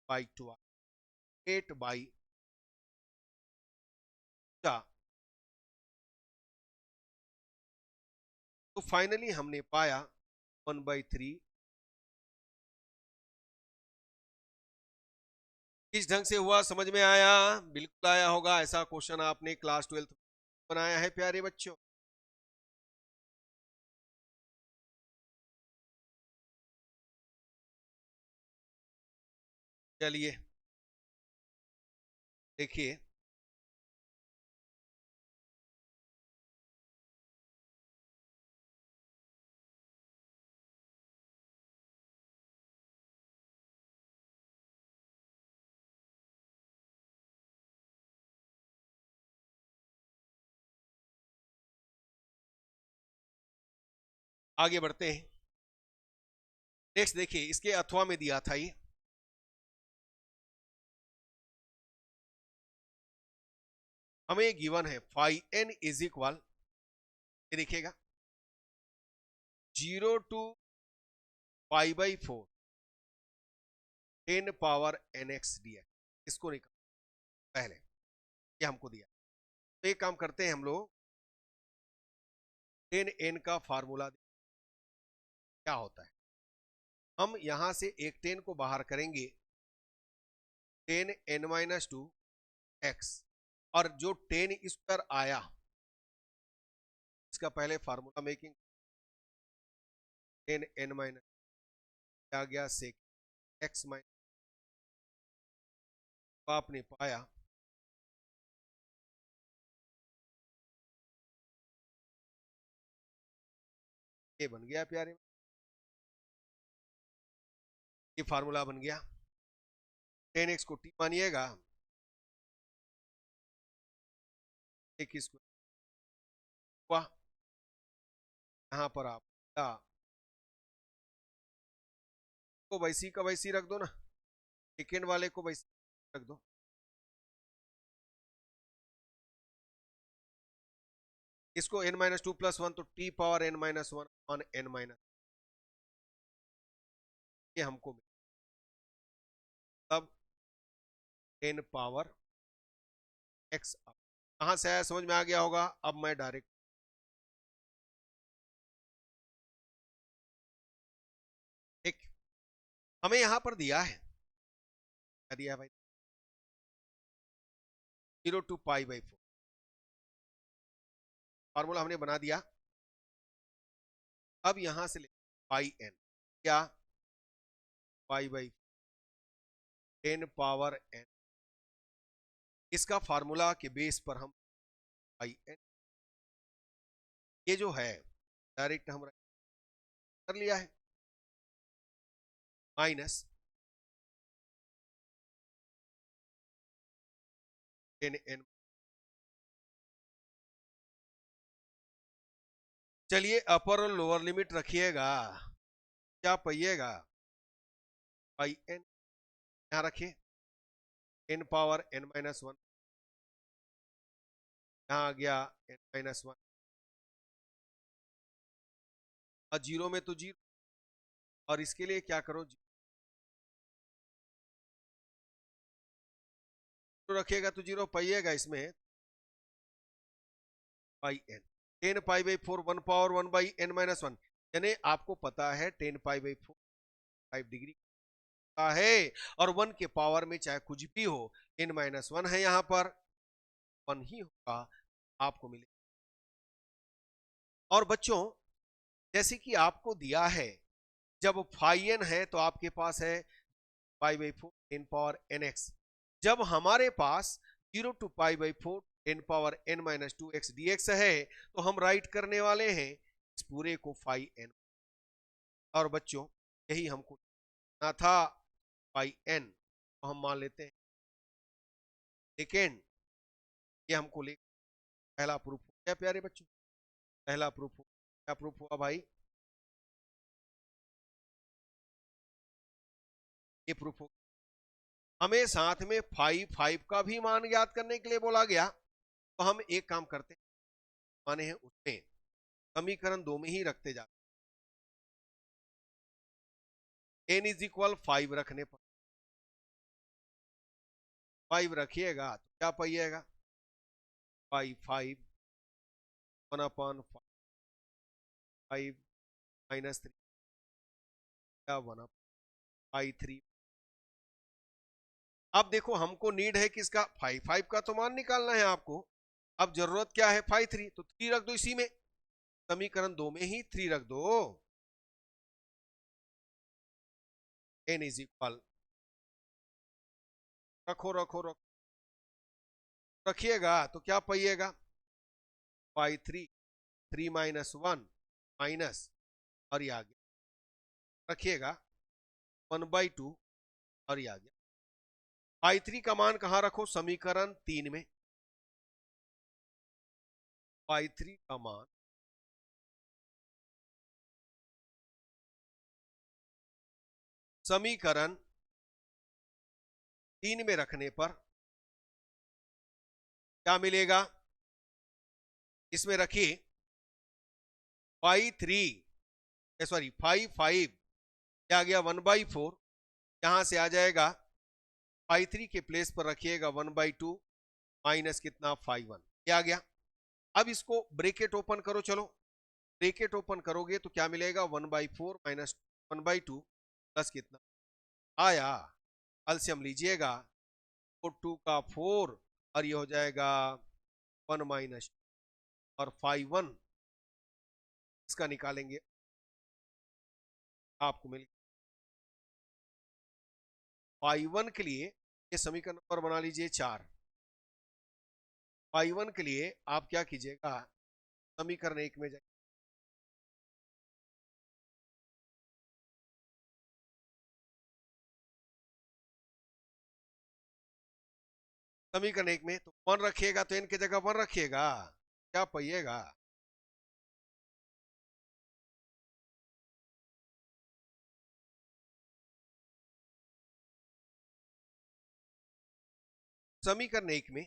बाई 2 8 बाई तो फाइनली हमने पाया 1/3। किस ढंग से हुआ समझ में आया? बिल्कुल आया होगा। ऐसा क्वेश्चन आपने क्लास 12 बनाया है प्यारे बच्चों। चलिए देखिए, आगे बढ़ते हैं। नेक्स्ट देखिए, इसके अथवा में दिया था ये, हमें गिवन है फाई n इज इक्वल, ये देखिएगा 0 to pi by 4 10 power nx dx। इसको निकाल पहले, ये हमको दिया। तो एक काम करते हैं हम लोग, 10n का फार्मूला क्या होता है। हम यहां से एक 10 को बाहर करेंगे, 10n-2 x, और जो 10 इस पर आया इसका पहले फार्मूला मेकिंग, 10n- आ गया सेक x माइनस, आपने पाया ये बन गया प्यारे, ये फार्मूला बन गया। 10x को t मानिएगा, एक स्क्वायर हुआ, यहां पर आप को वैसी का वैसी रख दो ना, सेकेंड वाले को वैसी रख दो। इसको n-2+1 तो t power n-1 on n-, ये हमको तब n पावर x। कहां से आया समझ में आ गया होगा। अब मैं डायरेक्ट एक, हमें यहां पर दिया है, क्या दिया है भाई, 0 टू पाई बाई 4, फॉर्मूला हमने बना दिया। अब यहां से ले पाई n, क्या पाई बाई 10 पावर n, इसका फार्मूला के बेस पर हम पाई n, ये जो है डायरेक्ट हम कर लिया है, माइनस 10n। चलिए अपर और लोअर लिमिट रखिएगा, क्या पाइएगा, पाई n यहां रखिए, n पावर n-1, यहां आ गया n-1, और जीरो में तो जीरो, और इसके लिए क्या करो, जीरो रखिएगा तो जीरो पाइएगा इसमें, पाई n, 10 pi by 4 1 power 1 by n-1, यानी आपको पता है 10 पाई बाई 4 5 डिग्री का है, और 1 के पावर में चाहे कुछ भी हो, n-1 है यहाँ पर 1 ही होगा, आपको मिले। और बच्चों जैसे कि आपको दिया है, जब फाई n है तो आपके पास है पाई बाई 4 10 पावर nx, जब हमारे पास 0 to pi by 4 10 power n-2x dx है, तो हम राइट करने वाले हैं इस पूरे को फाई n। और बच्चों यही हमको ना था, पाई n तो हम मान लेते हैं सेकेंड, ये हमको ले, पहला प्रूफ हो गया प्यारे बच्चों, पहला प्रूफ हो, क्या प्रूफ हुआ भाई, ये प्रूफ हो। हमें साथ में 5 का भी मान ज्ञात करने के लिए बोला गया, तो हम एक काम करते हैं, माने हैं उसमें समीकरण 2 में ही रखते जाते हैं। n इज इक्वल 5 रखने पर 5 रखिएगा तो क्या पाइएगा 5 1/5 -3 क्या 1/3। अब देखो हमको नीड है किसका 5 का तो मान निकालना है आपको। अब जरूरत क्या है 5 3 तो 3 रख दो इसी में, समीकरण 2 में ही 3 रख दो। n इज इक्वल रखो रखो रखो रखिएगा तो क्या पाइएगा 3 -1 माइनस और ये आ गया, रखिएगा 1/2 और ये आ गया। 3 का मान कहां रखो समीकरण 3 में, 3 का मान समीकरण 3 में रखने पर क्या मिलेगा, इसमें रखिए 5 क्या आ गया 1/4, यहां से आ जाएगा 3 के प्लेस पर रखिएगा 1/2 माइनस कितना 1 क्या आ गया। अब इसको ब्रेकेट ओपन करो, चलो ब्रेकेट ओपन करोगे तो क्या मिलेगा 1/4 माइनस 1/2 प्लस कितना आया, एलसीएम लीजिएगा 2 का 4 और ये हो जाएगा 1 माइनस और 5 इसका निकालेंगे आपको मिल 5 के लिए ये समीकरण नंबर बना लीजिए 4। 5 के लिए आप क्या कीजिएगा समीकरण 1 में जाइए, समीकरण 1 में तो 1 रखिएगा तो n की जगह 1 रखिएगा, क्या पाइएगा समीकरण 1 में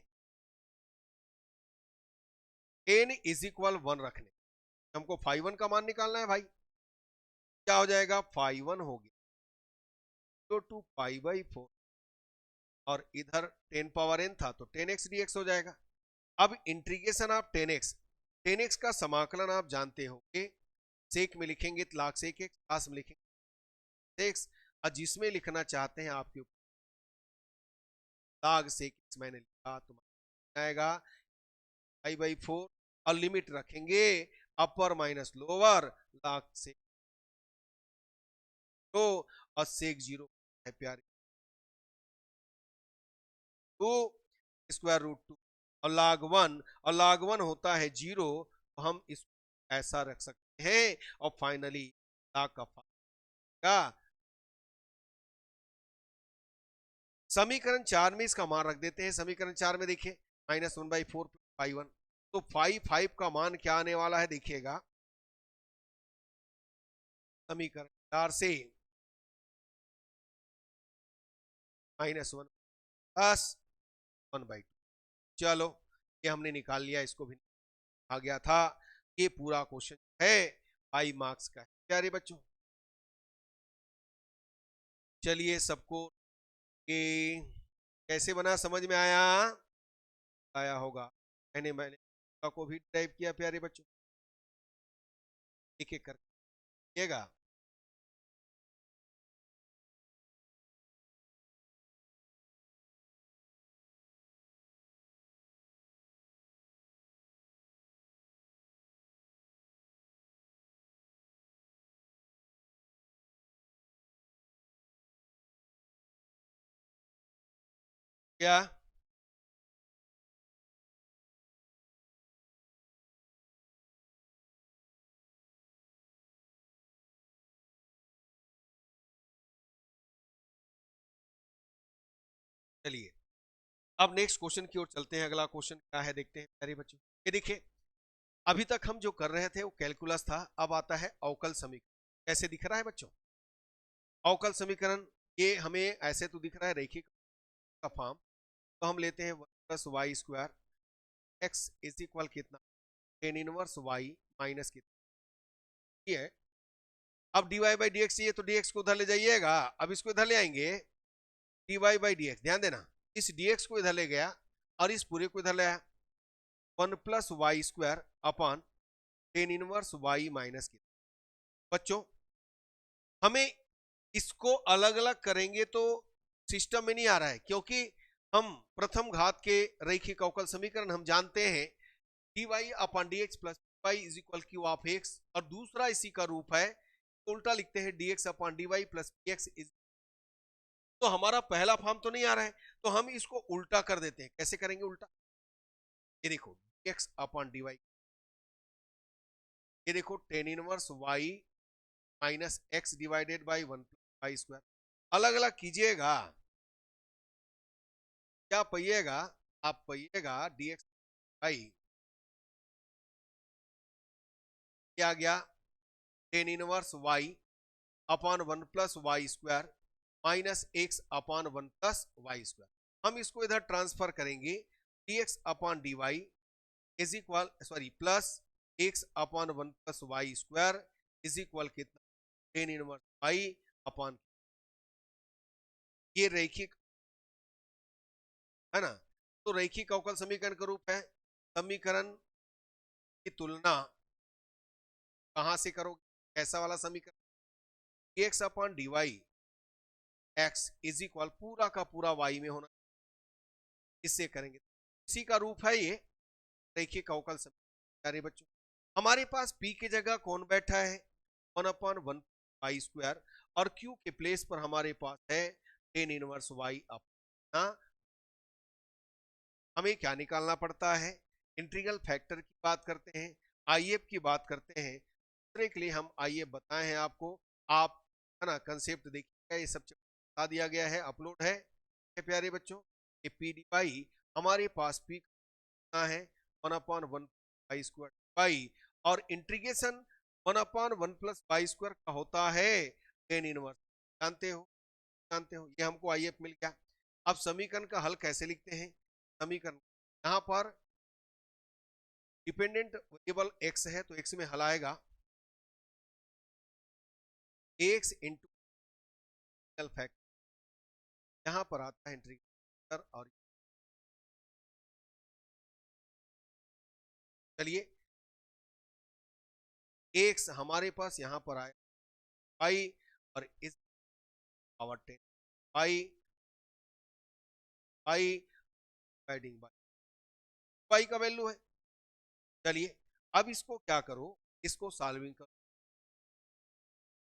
n इज इक्वल 1 रखने, हमको 5 का मान निकालना है भाई, क्या हो जाएगा 5 हो गया तो 2 π/4 और इधर 10 पावर n था तो 10x dx हो जाएगा। अब इंटीग्रेशन ऑफ 10x का समाकलन आप जानते हो कि सेक में लिखेंगे तो log sec x, क्लास में लिखेंगे x, और जिसमें लिखना चाहते हैं आपके log sec x मैंने लिखा तो आएगा π/4 और लिमिट रखेंगे अपर माइनस लोअर log sec तो और sec 0 है प्यारे 2√2 और log 1 होता है 0, तो हम इस ऐसा रख सकते हैं और फाइनली log का समीकरण 4 में इसका मान रख देते हैं। समीकरण 4 में देखिए -1/4 5 तो 5 का मान क्या आने वाला है देखिएगा, समीकरण 4 से -1 प्लस 1/2, चलो ये हमने निकाल लिया, इसको भी आ गया था। ये पूरा क्वेश्चन है 5 मार्क्स का है प्यारे बच्चों। चलिए सबको कि कैसे बना समझ में आया, आया होगा, मैंने को भी टाइप किया प्यारे बच्चों, एक एक करके क्या चलिए अब नेक्स्ट क्वेश्चन की ओर चलते हैं। अगला क्वेश्चन क्या है देखते हैं प्यारे बच्चों। ये देखिए अभी तक हम जो कर रहे थे वो कैलकुलस था, अब आता है अवकल समीकरण। कैसे दिख रहा है बच्चों अवकल समीकरण, ये हमें ऐसे तो दिख रहा है रैखिक का फॉर्म, तो हम लेते हैं 1 + y² x इज इक्वल कितना टेन इनवर्स वाई माइनस कितना है। अब dy बाई डी एक्स चाहिए तो dx को उधर ले जाइएगा, अब इसको इधर ले आएंगे, dy बाई डी एक्स, ध्यान देना इस dx को इधर ले गया और इस पूरे को इधर ले आया, 1 plus y square upon tan inverse y minus कितना। बच्चों हमें इसको अलग अलग करेंगे तो सिस्टम में नहीं आ रहा है, क्योंकि हम प्रथम घात के रैखिक अवकल समीकरण हम जानते हैं dy upon d x plus y is equal q of x, और दूसरा इसी का रूप है उल्टा लिखते हैं dx upon d y plus x is. तो हमारा पहला फॉर्म तो नहीं आ रहा है, तो हम इसको उल्टा कर देते हैं। कैसे करेंगे उल्टा, ये देखो dx अपॉन डी वाई, ये देखो tan inverse y minus x divided by 1 plus y square, अलग अलग कीजिएगा, क्या पाइएगा, आप पाइएगा dx बाई क्या गया tan inverse y upon 1 plus y square minus x upon 1 plus y square. हम इसको इधर ट्रांसफर करेंगे, dx upon d y is equal sorry plus x upon 1 plus y square is equal कितना, tan inverse y upon, ये रैखिक है ना। तो रैखिक अवकल समीकरण का रूप है, समीकरण की तुलना कहां से करोगे, कैसा वाला समीकरण, x upon d y x is equal पूरा का पूरा वाई में होना, इससे करेंगे, इसी का रूप है ये रैखिक अवकल समीकरण। अरे बच्चों हमारे पास p की जगह कौन बैठा है, 1 अपॉन 1 वाई स्क्वायर, और q के प्लेस पर हमारे पास है टेन इनवर्स वाई अपॉन, हमें क्या निकालना पड़ता है, इंटीग्रल फैक्टर की बात करते हैं, आईएफ की बात करते हैं, दूसरे के लिए हम आईएफ बताए हैं आपको, आप है ना कंसेप्ट देखिएगा, ये सब बता दिया गया है, अपलोड है प्यारे बच्चों। ये पी डी वाई हमारे पास पी कितना है, 1 अपॉन 1 वाई स्क्वायर वाई, और integration 1 upon 1 plus y square का होता है टेन इनवर्स, जानते हो, जानते हो, ये हमको आईएफ मिल गया। अब समीकरण का हल कैसे लिखते हैं, समीकरण यहाँ पर डिपेंडेंट वेरिएबल x है तो x में हल आएगा x इंटू फैक्टर, यहाँ पर आता है इंटीग्रेटर, और चलिए x हमारे पास यहाँ पर आए y, और इस power 10 y y dividing by y का वैल्यू है। चलिए अब इसको क्या करो, इसको सॉल्विंग करो,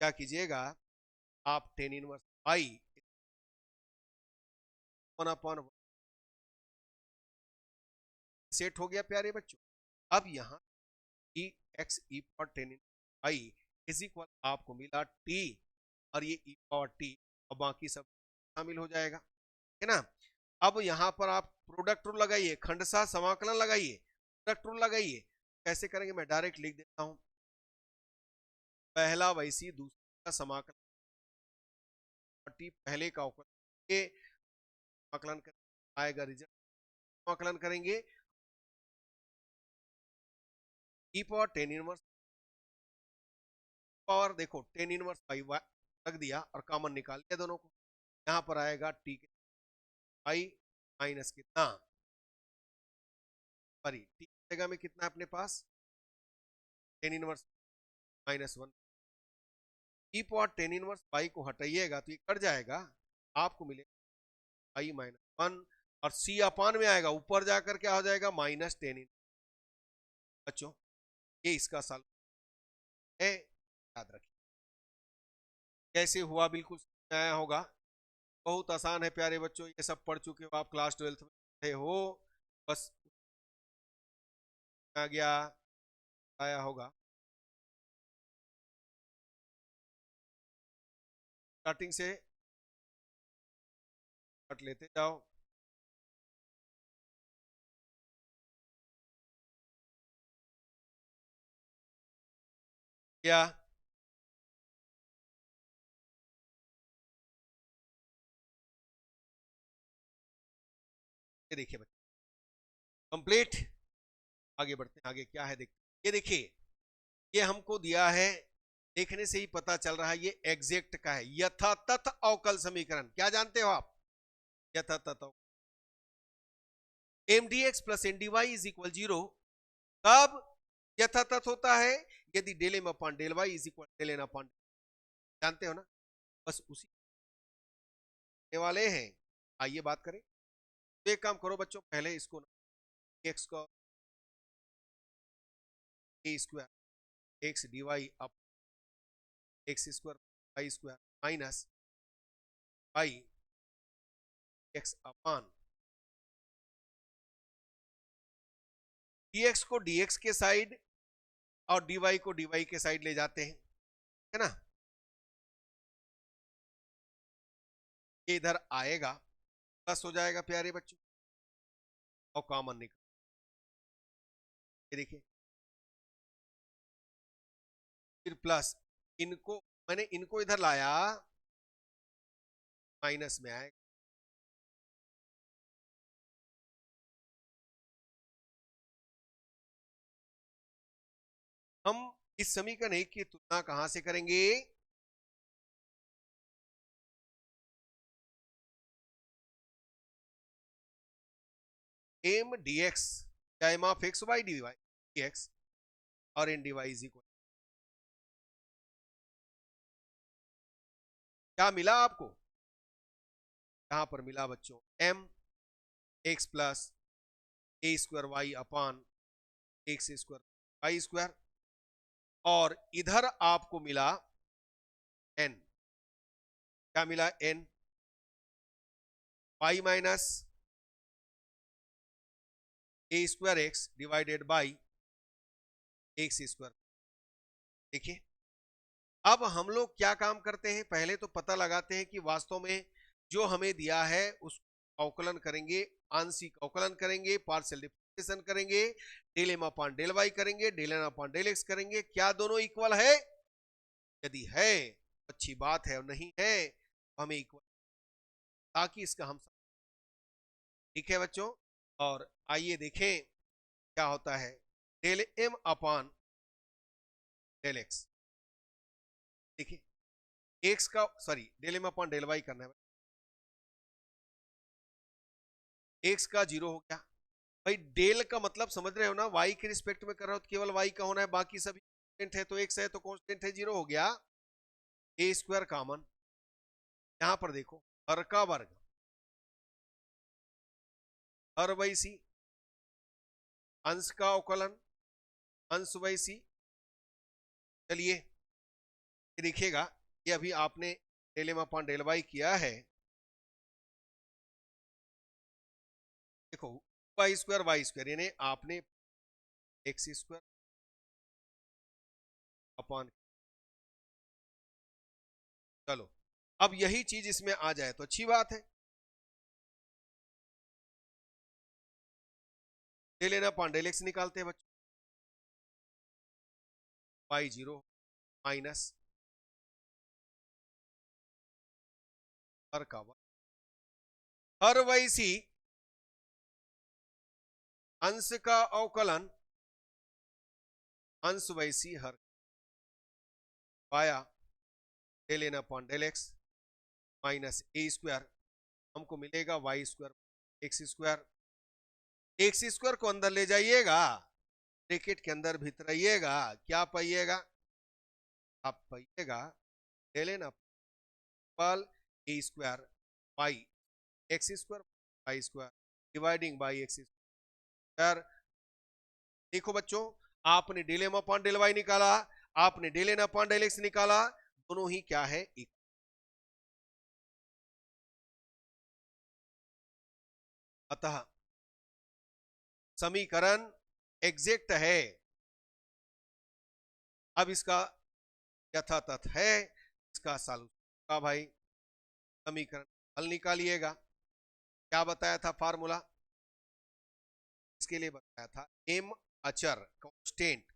क्या कीजिएगा आप tan inverse y 1 upon set हो गया प्यारे बच्चों। अब यहाँ e x e power tan i is equal आपको मिला टी, और ये ई पावर टी और बाकी सब शामिल हो जाएगा, है ना। अब यहाँ पर आप प्रोडक्ट रूल लगाइए, खंडसा समाकलन लगाइए, प्रोडक्ट रूल लगाइए, कैसे करेंगे मैं डायरेक्ट लिख देता हूँ, पहला वैसी दूसरा का समाकलन, पहले का समाकलन आएगा रिजल्ट, समाकलन करेंगे ई पावर टेन इनवर्स पावर, देखो टेन इनवर्स बाई रख दिया और कॉमन निकाल लिया दोनों को, यहाँ पर आएगा टी के आई माइनस कितना, सॉरी टी की जगह में कितना है अपने पास, tan inverse minus 1, e power tan inverse by को हटाइएगा तो ये कट जाएगा, आपको मिलेगा आई माइनस 1, और सी अपान में आएगा, ऊपर जाकर क्या हो जाएगा माइनस टेन। बच्चों ये इसका सॉल्व है, याद रखिए कैसे हुआ, बिल्कुल समझ में आया होगा, बहुत आसान है प्यारे बच्चों, ये सब पढ़ चुके हो आप, क्लास 12 में हो, बस आ गया आया होगा, स्टार्टिंग से पढ़ लेते जाओ। क्या ये देखिए बच्चे कंप्लीट, आगे बढ़ते हैं, आगे क्या है देखते हैं। ये देखिए, ये हमको दिया है, देखने से ही पता चल रहा है ये एग्जैक्ट का है, यथातथ अवकल समीकरण। क्या जानते हो आप? यथातथ m d x plus n d y is equal 0 कब यथातथ होता है? यदि del m upon del y is equal del n upon, जानते हो ना? बस उसी वाले हैं। आइए बात करें। तो एक काम करो बच्चों, पहले इसको एक्स को a square x d y up x square y square minus y x upon dx को dx के साइड और dy को dy के साइड ले जाते हैं, है ना? ये इधर आएगा, प्लस हो जाएगा प्यारे बच्चों, और कॉमन निकल, ये देखिए, फिर प्लस, इनको मैंने इनको इधर लाया, माइनस में आएगा। हम इस समीकरण एक की तुलना कहां से करेंगे? M d x m of x y d y d x और n d y is equal, क्या मिला आपको? यहां पर मिला बच्चों m x plus a square y upon x square y square, और इधर आपको मिला एन, क्या मिला? N y minus a square x divided by x square. देखिए, अब हम लोग क्या काम करते हैं, पहले तो पता लगाते हैं कि वास्तव में जो हमें दिया है उस अवकलन करेंगे, आंशिक अवकलन करेंगे, पार्शियल डिफरेंशिएशन करेंगे, del m upon del y करेंगे, del n upon del x करेंगे। क्या दोनों इक्वल है? यदि है अच्छी बात है, और नहीं है तो हमें इक्वल, ताकि इसका हम, ठीक है बच्चों। और आइए देखें क्या होता है, del m upon del x. देखिए, एक्स का sorry del m upon del y करना है, एक्स का 0 हो गया भाई, डेल का मतलब समझ रहे हो ना, वाई के रिस्पेक्ट में कर रहा हो तो केवल वाई का होना है, बाकी सभी कांस्टेंट है, तो एक्स है तो कांस्टेंट है, 0 हो गया। ए स्क्वायर कॉमन, यहां पर देखो, हर का वर्ग, हर बाई सी, अंश का अवकलन अंश बाई सी। चलिए देखिएगा, ये अभी आपने del m upon del y किया है, देखो वाई स्क्वायर यानी आपने एक्स स्क्वायर अपॉन, चलो अब यही चीज इसमें आ जाए तो अच्छी बात है। Del n upon del x निकालते हैं बच्चों, वाई 0 माइनस हर का वर्ग, हर वाई सी, अंश का अवकलन अंश वाई सी हर, पाया del n upon del x minus a square, हमको मिलेगा y square x square, x square को अंदर ले जाइएगा, ब्रैकेट के अंदर भीतरिएगा, क्या पाइएगा? आप पाइएगा del n upon a square y x square y square dividing by x square. देखो बच्चों, आपने del m upon del y निकाला, आपने del n upon del x निकाला, दोनों ही क्या है? इक्वल। अतः समीकरण एग्जैक्ट है। अब इसका यथातथ है, इसका सॉल्यूशन का भाई समीकरण हल निकालिएगा। क्या बताया था फार्मूला? इसके लिए बताया था एम अचर कांस्टेंट,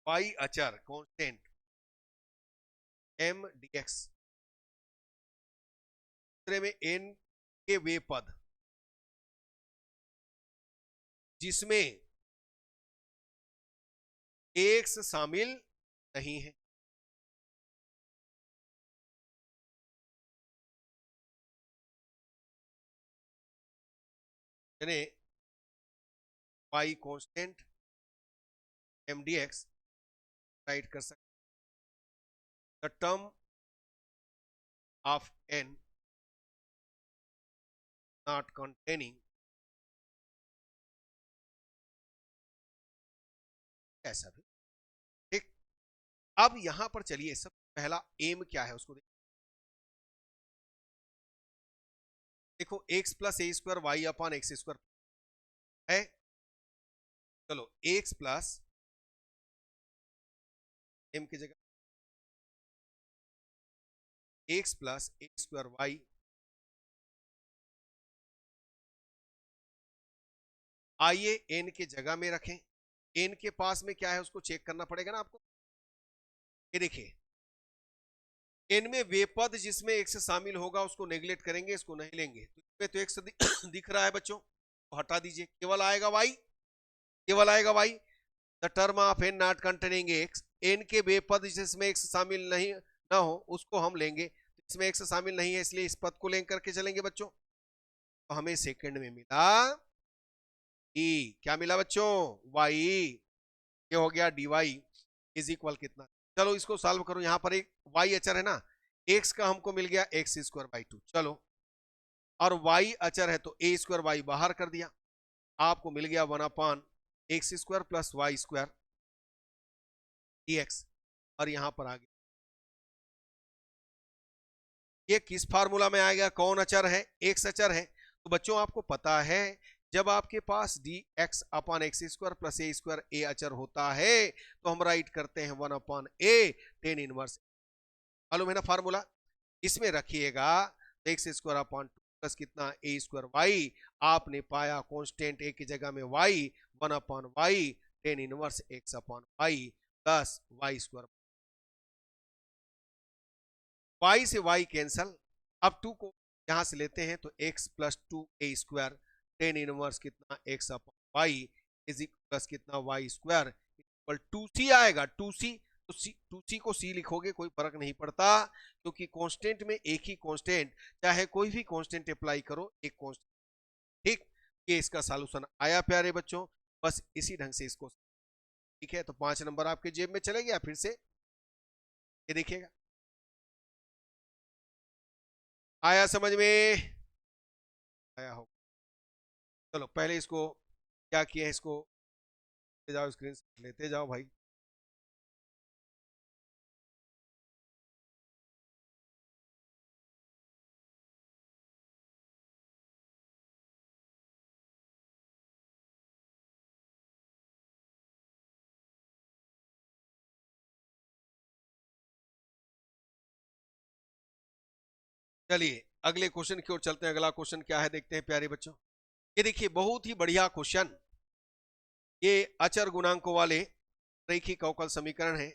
वाई अचर कांस्टेंट, एम डीएक्स, दूसरे में एन के वे पद, जिसमें एक्स शामिल नहीं है। यानी y कांस्टेंट mdx राइट कर सकते। The term of n not containing, ऐसा भी ठीक। अब यहां पर चलिए, सब पहला एम क्या है उसको देखो। X plus a square y upon x square है। चलो एक्स प्लस एम की जगह x plus a square y, आइए एन के जगह में रखें। एन के पास में क्या है उसको चेक करना पड़ेगा ना आपको। ये देखिए, एन में वे पद जिसमें एक्स शामिल होगा उसको नेग्लेक्ट करेंगे, इसको नहीं लेंगे। तो इसमें तो एक्स दिख रहा है बच्चों, तो हटा दीजिए, केवल आएगा वाई, केवल आएगा y. The term of n not containing x, n के वे पद जिसमें एक्स शामिल नहीं ना हो उसको हम लेंगे। तो इसमें एक्स शामिल नहीं है इसलिए इस पद को लेकर के चलेंगे बच्चों। तो हमें सेकंड में मिला ई, क्या मिला बच्चों, वाई। ये हो गया डी वाई इज इक्वल कितना। चलो इसको सॉल्व करो। यहां पर एक वाई अचर है ना, एक्स का हमको मिल गया एक्स स्क्वायर बाई 2। चलो, और वाई अचर है तो ए स्क्वायर वाई बाहर कर दिया, आपको मिल गया 1 x square plus y square dx. और यहां पर आ गया, ये किस फार्मूला में आएगा, कौन अचर है, एक्स अचर है। तो बच्चों आपको पता है, जब आपके पास d x upon x square plus a square a अचर होता है तो हम राइट करते हैं 1/a टेन इनवर्स। मालूम है ना फार्मूला, इसमें रखिएगा एक्स स्क्वायर अपॉन 2 प्लस कितना ए स्क्वायर वाई। आपने पाया कांस्टेंट ए की जगह में y, 1/y tan inverse x upon y plus y square. Y से वाई कैंसल, अब 2 को यहां से लेते हैं तो x प्लस 2a स्क्वायर टेन इनवर्स कितना x upon y is plus कितना वाई स्क्वायर इक्वल 2c आएगा। 2c, तो 2c को c लिखोगे कोई फर्क नहीं पड़ता, क्योंकि कांस्टेंट में एक ही कांस्टेंट, चाहे कोई भी कांस्टेंट अप्लाई करो, एक कांस्टेंट। ठीक, ये इसका सॉल्यूशन आया प्यारे बच्चों, बस इसी ढंग से इसको। ठीक है, तो 5 नंबर आपके जेब में चले गया। फिर से ये देखिएगा, आया समझ में, आया हो। चलो पहले इसको क्या किया है, इसको ले जाओ, स्क्रीन लेते जाओ भाई। चलिए अगले क्वेश्चन की ओर चलते हैं। अगला क्वेश्चन क्या है देखते हैं प्यारे बच्चों। ये देखिए बहुत ही बढ़िया क्वेश्चन, ये अचर गुणांकों वाले रैखिक अवकल समीकरण है।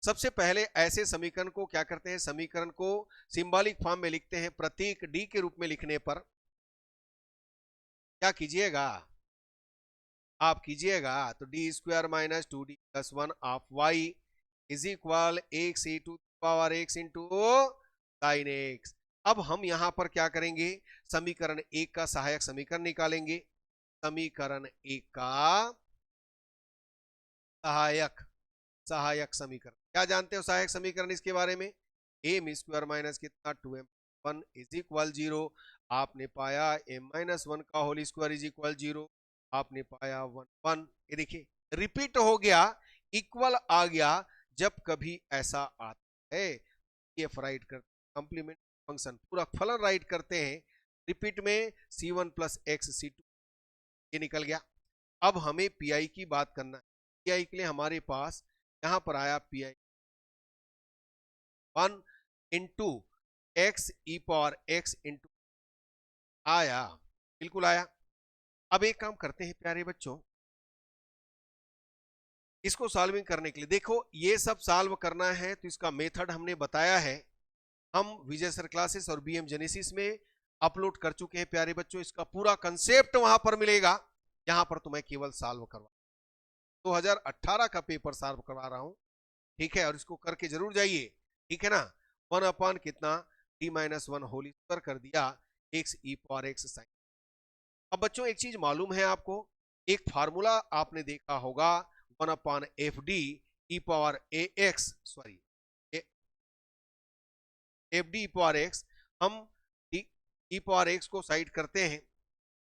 सबसे पहले ऐसे समीकरण को क्या करते हैं, समीकरण को सिंबॉलिक फॉर्म में लिखते हैं। प्रतीक डी के रूप में लिखने पर क्या कीजिएगा, आप कीजिएगा तो d square minus 2d plus 1 of y is equal x e to power x into sine x. अब हम यहां पर क्या करेंगे, समीकरण एक का सहायक समीकरण निकालेंगे। समीकरण एक का सहायक, सहायक समीकरण क्या जानते हो सहायक समीकरण इसके बारे में, एम स्क्वायर माइनस कितना 2m1 इज इक्वल 0। आपने पाया m माइनस 1 का होल स्क्वायर इज इक्वल 0। आपने पाया 1 1। ये देखिए रिपीट हो गया, इक्वल आ गया। जब कभी ऐसा आता है ये राइट कर कंप्लीमेंट फंक्शन पूरा फलन राइट करते हैं। रिपीट में c1 प्लस एक्स c2 ये निकल गया। अब हमें पी की बात करना है। पी के लिए हमारे पास यहां पर आया P 1 into x e power x into आया, बिल्कुल आया। अब एक काम करते हैं प्यारे बच्चों, इसको सॉल्विंग करने के लिए देखो ये सब सॉल्व करना है तो इसका मेथड हमने बताया है, हम विजय सर क्लासेस और बीएम जेनेसिस में अपलोड कर चुके हैं प्यारे बच्चों। इसका पूरा कंसेप्ट वहां पर मिलेगा। यहां पर तो मैं केवल सॉल्व करवा 2018 का पेपर सॉल्व करवा रहा हूं, ठीक है, और इसको करके जरूर जाइए, ठीक है ना। 1 कितना d-1 होल स्क्वायर कर दिया x e power x sine. अब बच्चों एक चीज मालूम है आपको, एक फार्मूला आपने देखा होगा 1/fd e power ax, sorry fd e power x, हम e पावर x को साइड करते हैं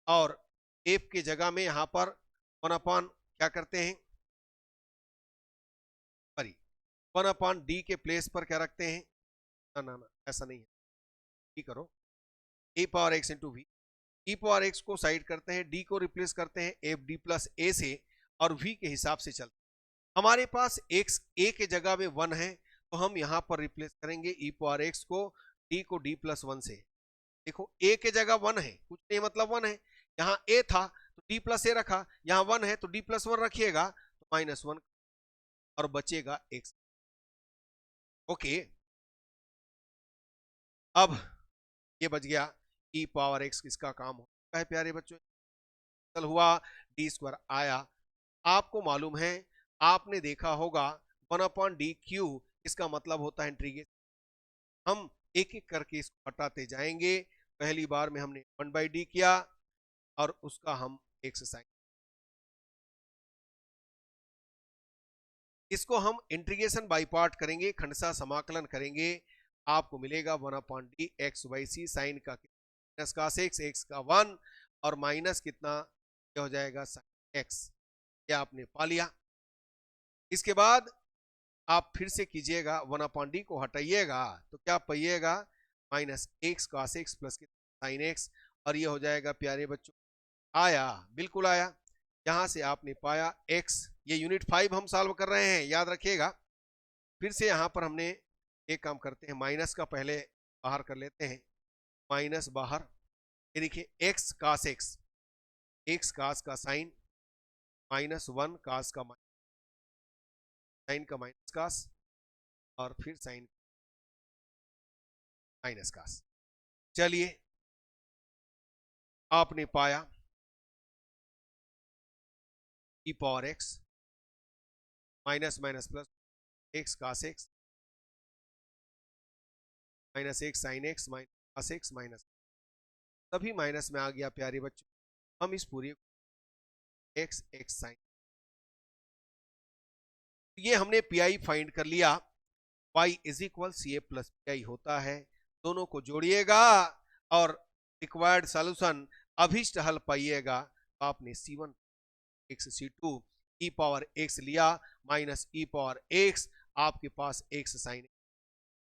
और f के जगह में यहां पर 1 क्या करते हैं, सॉरी 1/d के प्लेस पर क्या रखते हैं, ना ना ना ऐसा नहीं है, ठीक करो, e power x into v, e power x को साइड करते हैं, d को रिप्लेस करते हैं एफ डी प्लस ए से और v के हिसाब से चलते हैं। हमारे पास x a के जगह में 1 है तो हम यहां पर रिप्लेस करेंगे e पावर x को d को d प्लस 1 से। देखो a के जगह 1 है, कुछ नहीं मतलब 1 है, यहाँ a था तो d प्लस ए रखा, यहाँ 1 है तो d प्लस 1 रखिएगा तो -1 और बचेगा x। ओके, अब ये बच गया e पावर x, किसका काम होता है प्यारे बच्चों, चल हुआ डी स्क्वायर आया। आपको मालूम है, आपने देखा होगा 1/d3, इसका मतलब होता है इंटीग्रेशन। हम एक एक करके इसको हटाते जाएंगे, पहली बार में हमने 1/d किया और उसका हम x साइन, इसको हम इंटीग्रेशन बाई पार्ट करेंगे, खंडसा समाकलन करेंगे, आपको मिलेगा 1/d x/c साइन का माइनस का x का 1 और माइनस कितना ये हो जाएगा साइन x, ये आपने पा लिया। इसके बाद आप फिर से कीजिएगा 1/d को हटाइएगा तो क्या पाइएगा minus x cos x plus sine x, और ये हो जाएगा प्यारे बच्चों, आया बिल्कुल आया। यहां से आपने पाया x, ये यूनिट 5 हम सॉल्व कर रहे हैं याद रखिएगा। फिर से यहां पर हमने एक काम करते हैं, माइनस का पहले बाहर कर लेते हैं, माइनस बाहर, ये देखिए x cos x, x cos का साइन -1 cos का साइन का माइनस cos और फिर साइन माइनस cos। चलिए आपने पाया e power x minus minus plus x cos x minus x sine x minus x minus, सभी माइनस में आ गया प्यारे बच्चों। हम इस पूरी x x साइन, ये हमने पी फाइंड कर लिया, y is equal c a plus p होता है, दोनों को जोड़िएगा और रिक्वायर्ड सॉल्यूशन अभिष्ट हल पाइएगा। तो आपने C1 x C2 e power x लिया माइनस e पावर x, आपके पास x साइन,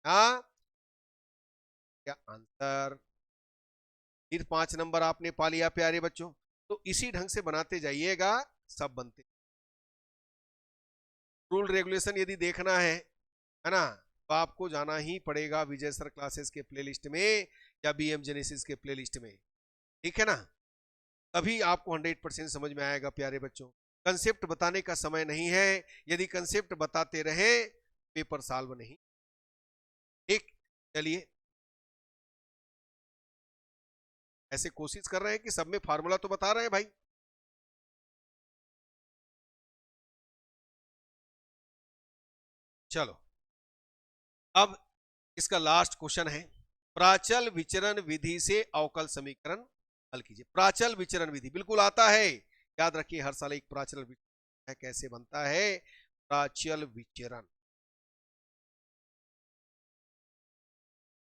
हाँ क्या आंसर, फिर 5 नंबर आपने पा लिया प्यारे बच्चों। तो इसी ढंग से बनाते जाइएगा, सब बनते। रूल रेगुलेशन यदि देखना है ना, तो आपको जाना ही पड़ेगा विजय सर क्लासेस के प्लेलिस्ट में या बीएम जेनेसिस के प्लेलिस्ट में, ठीक है ना, तभी आपको 100% समझ में आएगा प्यारे बच्चों। कंसेप्ट बताने का समय नहीं है, यदि कंसेप्ट बताते रहे पेपर सॉल्व नहीं, ठीक। चलिए ऐसे कोशिश कर रहे हैं कि सब में फार्मूला तो बता रहे हैं भाई। चलो अब इसका लास्ट क्वेश्चन है, प्राचल विचरण विधि से अवकल समीकरण हल कीजिए। प्राचल विचरण विधि बिल्कुल आता है, याद रखिए हर साल एक प्राचल विचरण कैसे बनता है, प्राचल विचरण।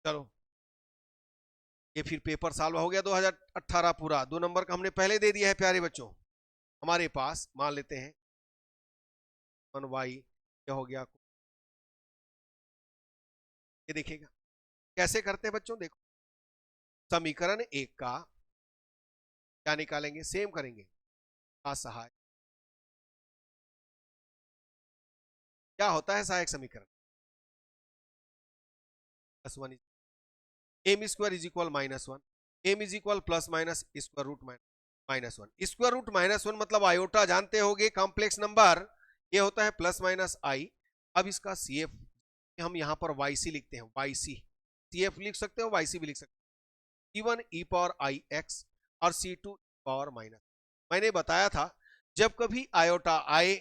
चलो ये फिर पेपर सॉल्व हो गया 2018 पूरा, 2 नंबर का हमने पहले दे दिया है प्यारे बच्चों। हमारे पास मान लेते हैं 1y, क्या हो गया, ये देखिएगा कैसे करते हैं बच्चों, देखो समीकरण 1 का क्या निकालेंगे, सेम करेंगे, असहाय क्या होता है सहायक समीकरण, +1 m square is equal -1, m is equal plus minus square root -1, square root -1 मतलब आयोटा जानते होंगे कॉम्प्लेक्स नंबर, ये होता है प्लस माइनस आई। अब इसका सी एफ हम यहाँ पर वाई सी लिखते हैं, वाई सी एफ लिख सकते हो, वाई सी भी लिख सकते हो, C1 e पावर आई एक्स और C2 पावर माइनस, मैंने बताया था जब कभी आयोटा आए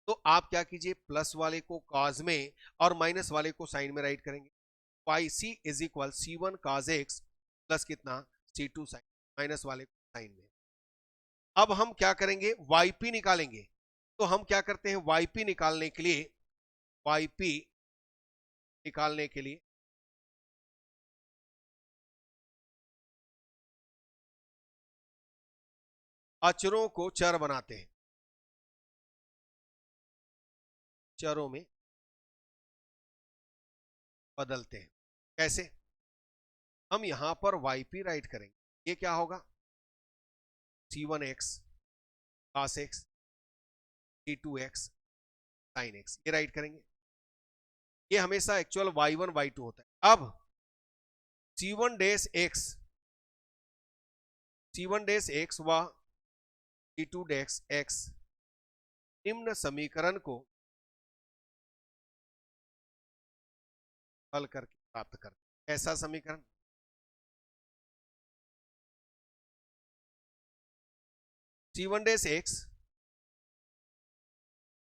तो आप क्या कीजिए, प्लस वाले को कॉज में और माइनस वाले को साइन में राइट करेंगे। Y c is equal C1 cos x plus कितना C2 साइन, माइनस वाले को साइन में। अब हम क्या करेंगे, YP निकालेंगे। तो हम क्या करते हैं, YP निकालने के लिए, YP निकालने के लिए अचरों को चर बनाते हैं, चरों में बदलते हैं। कैसे? हम यहां पर YP राइट करेंगे, ये क्या होगा, C1x cos x, C2x sin x, ये राइट करेंगे। ये हमेशा एक्चुअल y1 y2 होता है। अब C1 dash x, C1 dash x व C2 डैश x निम्न समीकरण को हल करके प्राप्त करते हैं। ऐसा समीकरण C1 dash x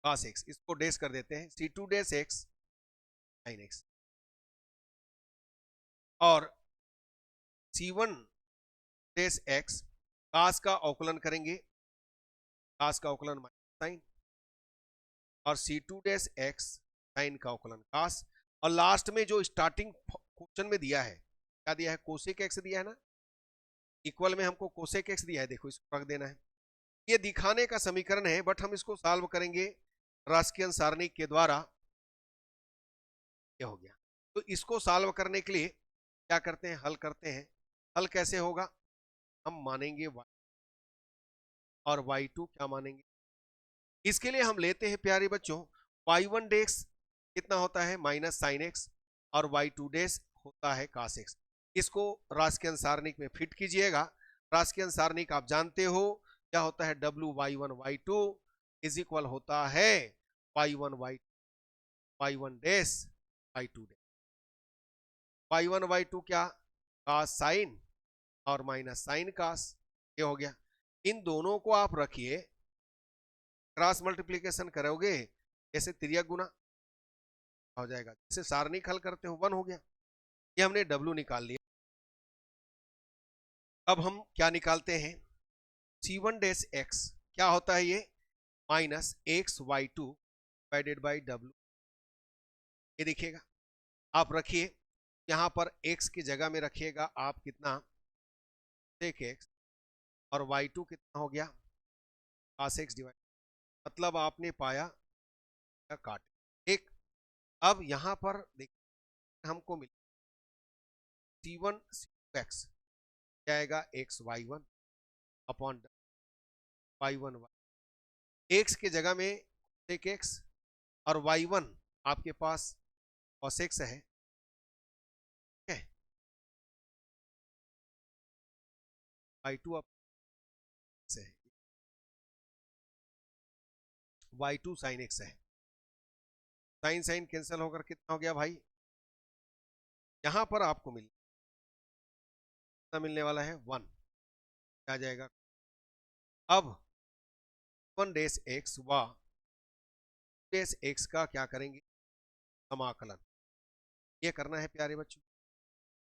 cos x, इसको डैश कर देते हैं, C2 dash x sin x, और C1 डैश x cos का अवकलन करेंगे, cos का अवकलन माइनस साइन, और C2 डैश x sin का अवकलन cos, और लास्ट में जो स्टार्टिंग क्वेश्चन में दिया है, क्या दिया है, कोसेक x दिया है ना, इक्वल में हमको कोसेक x दिया है, देखो इसको रख देना है। ये दिखाने का समीकरण है, बट हम इसको सॉल्व करेंगे रास्कियन सारणी के द्वारा। क्या हो गया, तो इसको सॉल्व करने के लिए क्या करते हैं, हल करते हैं। हल कैसे होगा, हम मानेंगे y और y2 क्या मानेंगे। इसके लिए हम लेते हैं प्यारे बच्चों, y1 डेक्स कितना होता है माइनस साइन एक्स, और y2 डेक्स होता है cos x। इसको रास्कियन सारणिक में फिट कीजिएगा। रास्कियन सारणिक आप जानते हो क्या होता है, W y1 y2 is equal होता है y1 y1 डेस y2 डेस। y1 y2 क्या, cos साइन और माइनस साइन cos, ये हो गया। इन दोनों को आप रखिए, क्रॉस मल्टीप्लीकेशन करोगे जैसे तिर्यक गुना हो जाएगा, जैसे सारणिक हल करते हो 1 हो गया। ये हमने W निकाल लिया। अब हम क्या निकालते हैं, C1 डैश x क्या होता है, ये minus x y2 divided by W, ये देखिएगा। आप रखिए यहां पर x की जगह में रखिएगा आप कितना, sec x, और y2 कितना हो गया, cos x डिवाइड, मतलब आपने पाया काट। एक, अब यहां पर देखिए हमको मिला C1 x क्या आएगा, x y1 upon y1 x की जगह में sec x, और y1 आपके पास cos x है, ठीक है, y2 अब है, y2 sin x है। साइन साइन कैंसिल होकर कितना हो गया भाई, यहां पर आपको कितना मिलने वाला है, 1 आ जाएगा। अब 1 डेस एक्स व डेस एक्स का क्या करेंगे, समाकलन, ये करना है प्यारे बच्चों।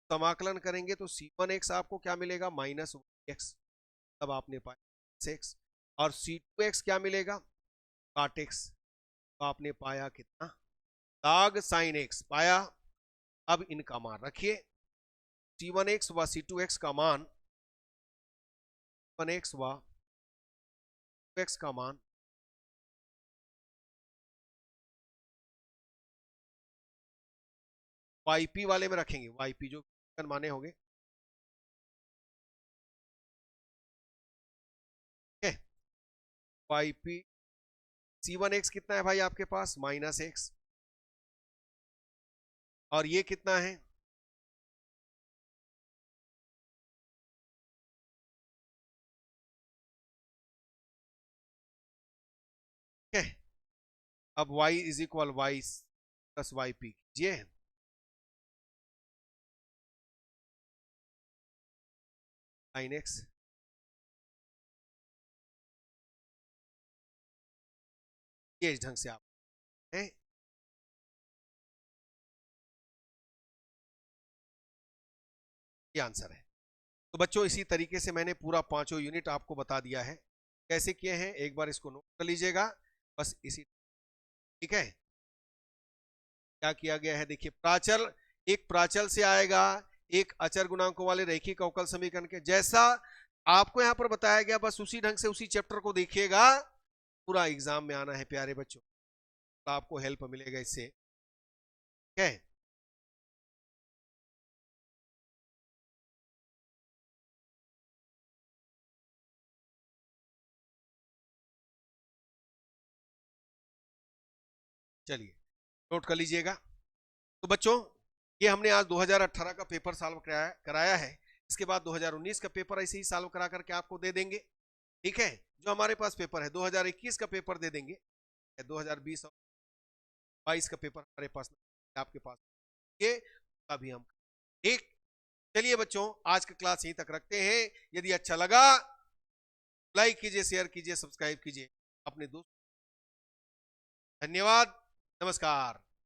समाकलन करेंगे तो C1x आपको क्या मिलेगा, माइनस x, तब आपने पाया x, और C2x क्या मिलेगा, काट x, तो आपने पाया कितना, log साइन x पाया। अब इनका मान रखिए, C1x व C2x का मान, C1x व C2x का मान YP वाले में रखेंगे, YP जो माने होंगे, ठीक है। YP C1x कितना है भाई आपके पास, माइनस x, और ये कितना है, ठीक है। अब y is equal y plus y p कीजिए, साइन एक्स ये इस ढंग से आप है। ये आंसर है। तो बच्चों इसी तरीके से मैंने पूरा 5 यूनिट आपको बता दिया है कैसे किए हैं, एक बार इसको नोट कर लीजिएगा। बस इसी, ठीक है। क्या किया गया है देखिए, प्राचल एक प्राचल से आएगा, एक अचर गुणांकों वाले रैखिक अवकल समीकरण के जैसा आपको यहां पर बताया गया, बस उसी ढंग से उसी चैप्टर को देखिएगा, पूरा एग्जाम में आना है प्यारे बच्चों, तो आपको हेल्प मिलेगा इससे, ठीक है। चलिए नोट कर लीजिएगा। तो बच्चों ये हमने आज 2018 का पेपर सॉल्व कराया है। इसके बाद 2019 का पेपर ऐसे ही सॉल्व करा करके आपको दे देंगे, ठीक है। जो हमारे पास पेपर है 2021 का पेपर दे देंगे, 2020 और 22 का पेपर हमारे पास आपके पास ये अभी हम, ठीक। चलिए बच्चों आज का क्लास यहीं तक रखते हैं। यदि अच्छा लगा लाइक कीजिए, शेयर कीजिए, सब्सक्राइब कीजिए अपने दोस्त। धन्यवाद, नमस्कार।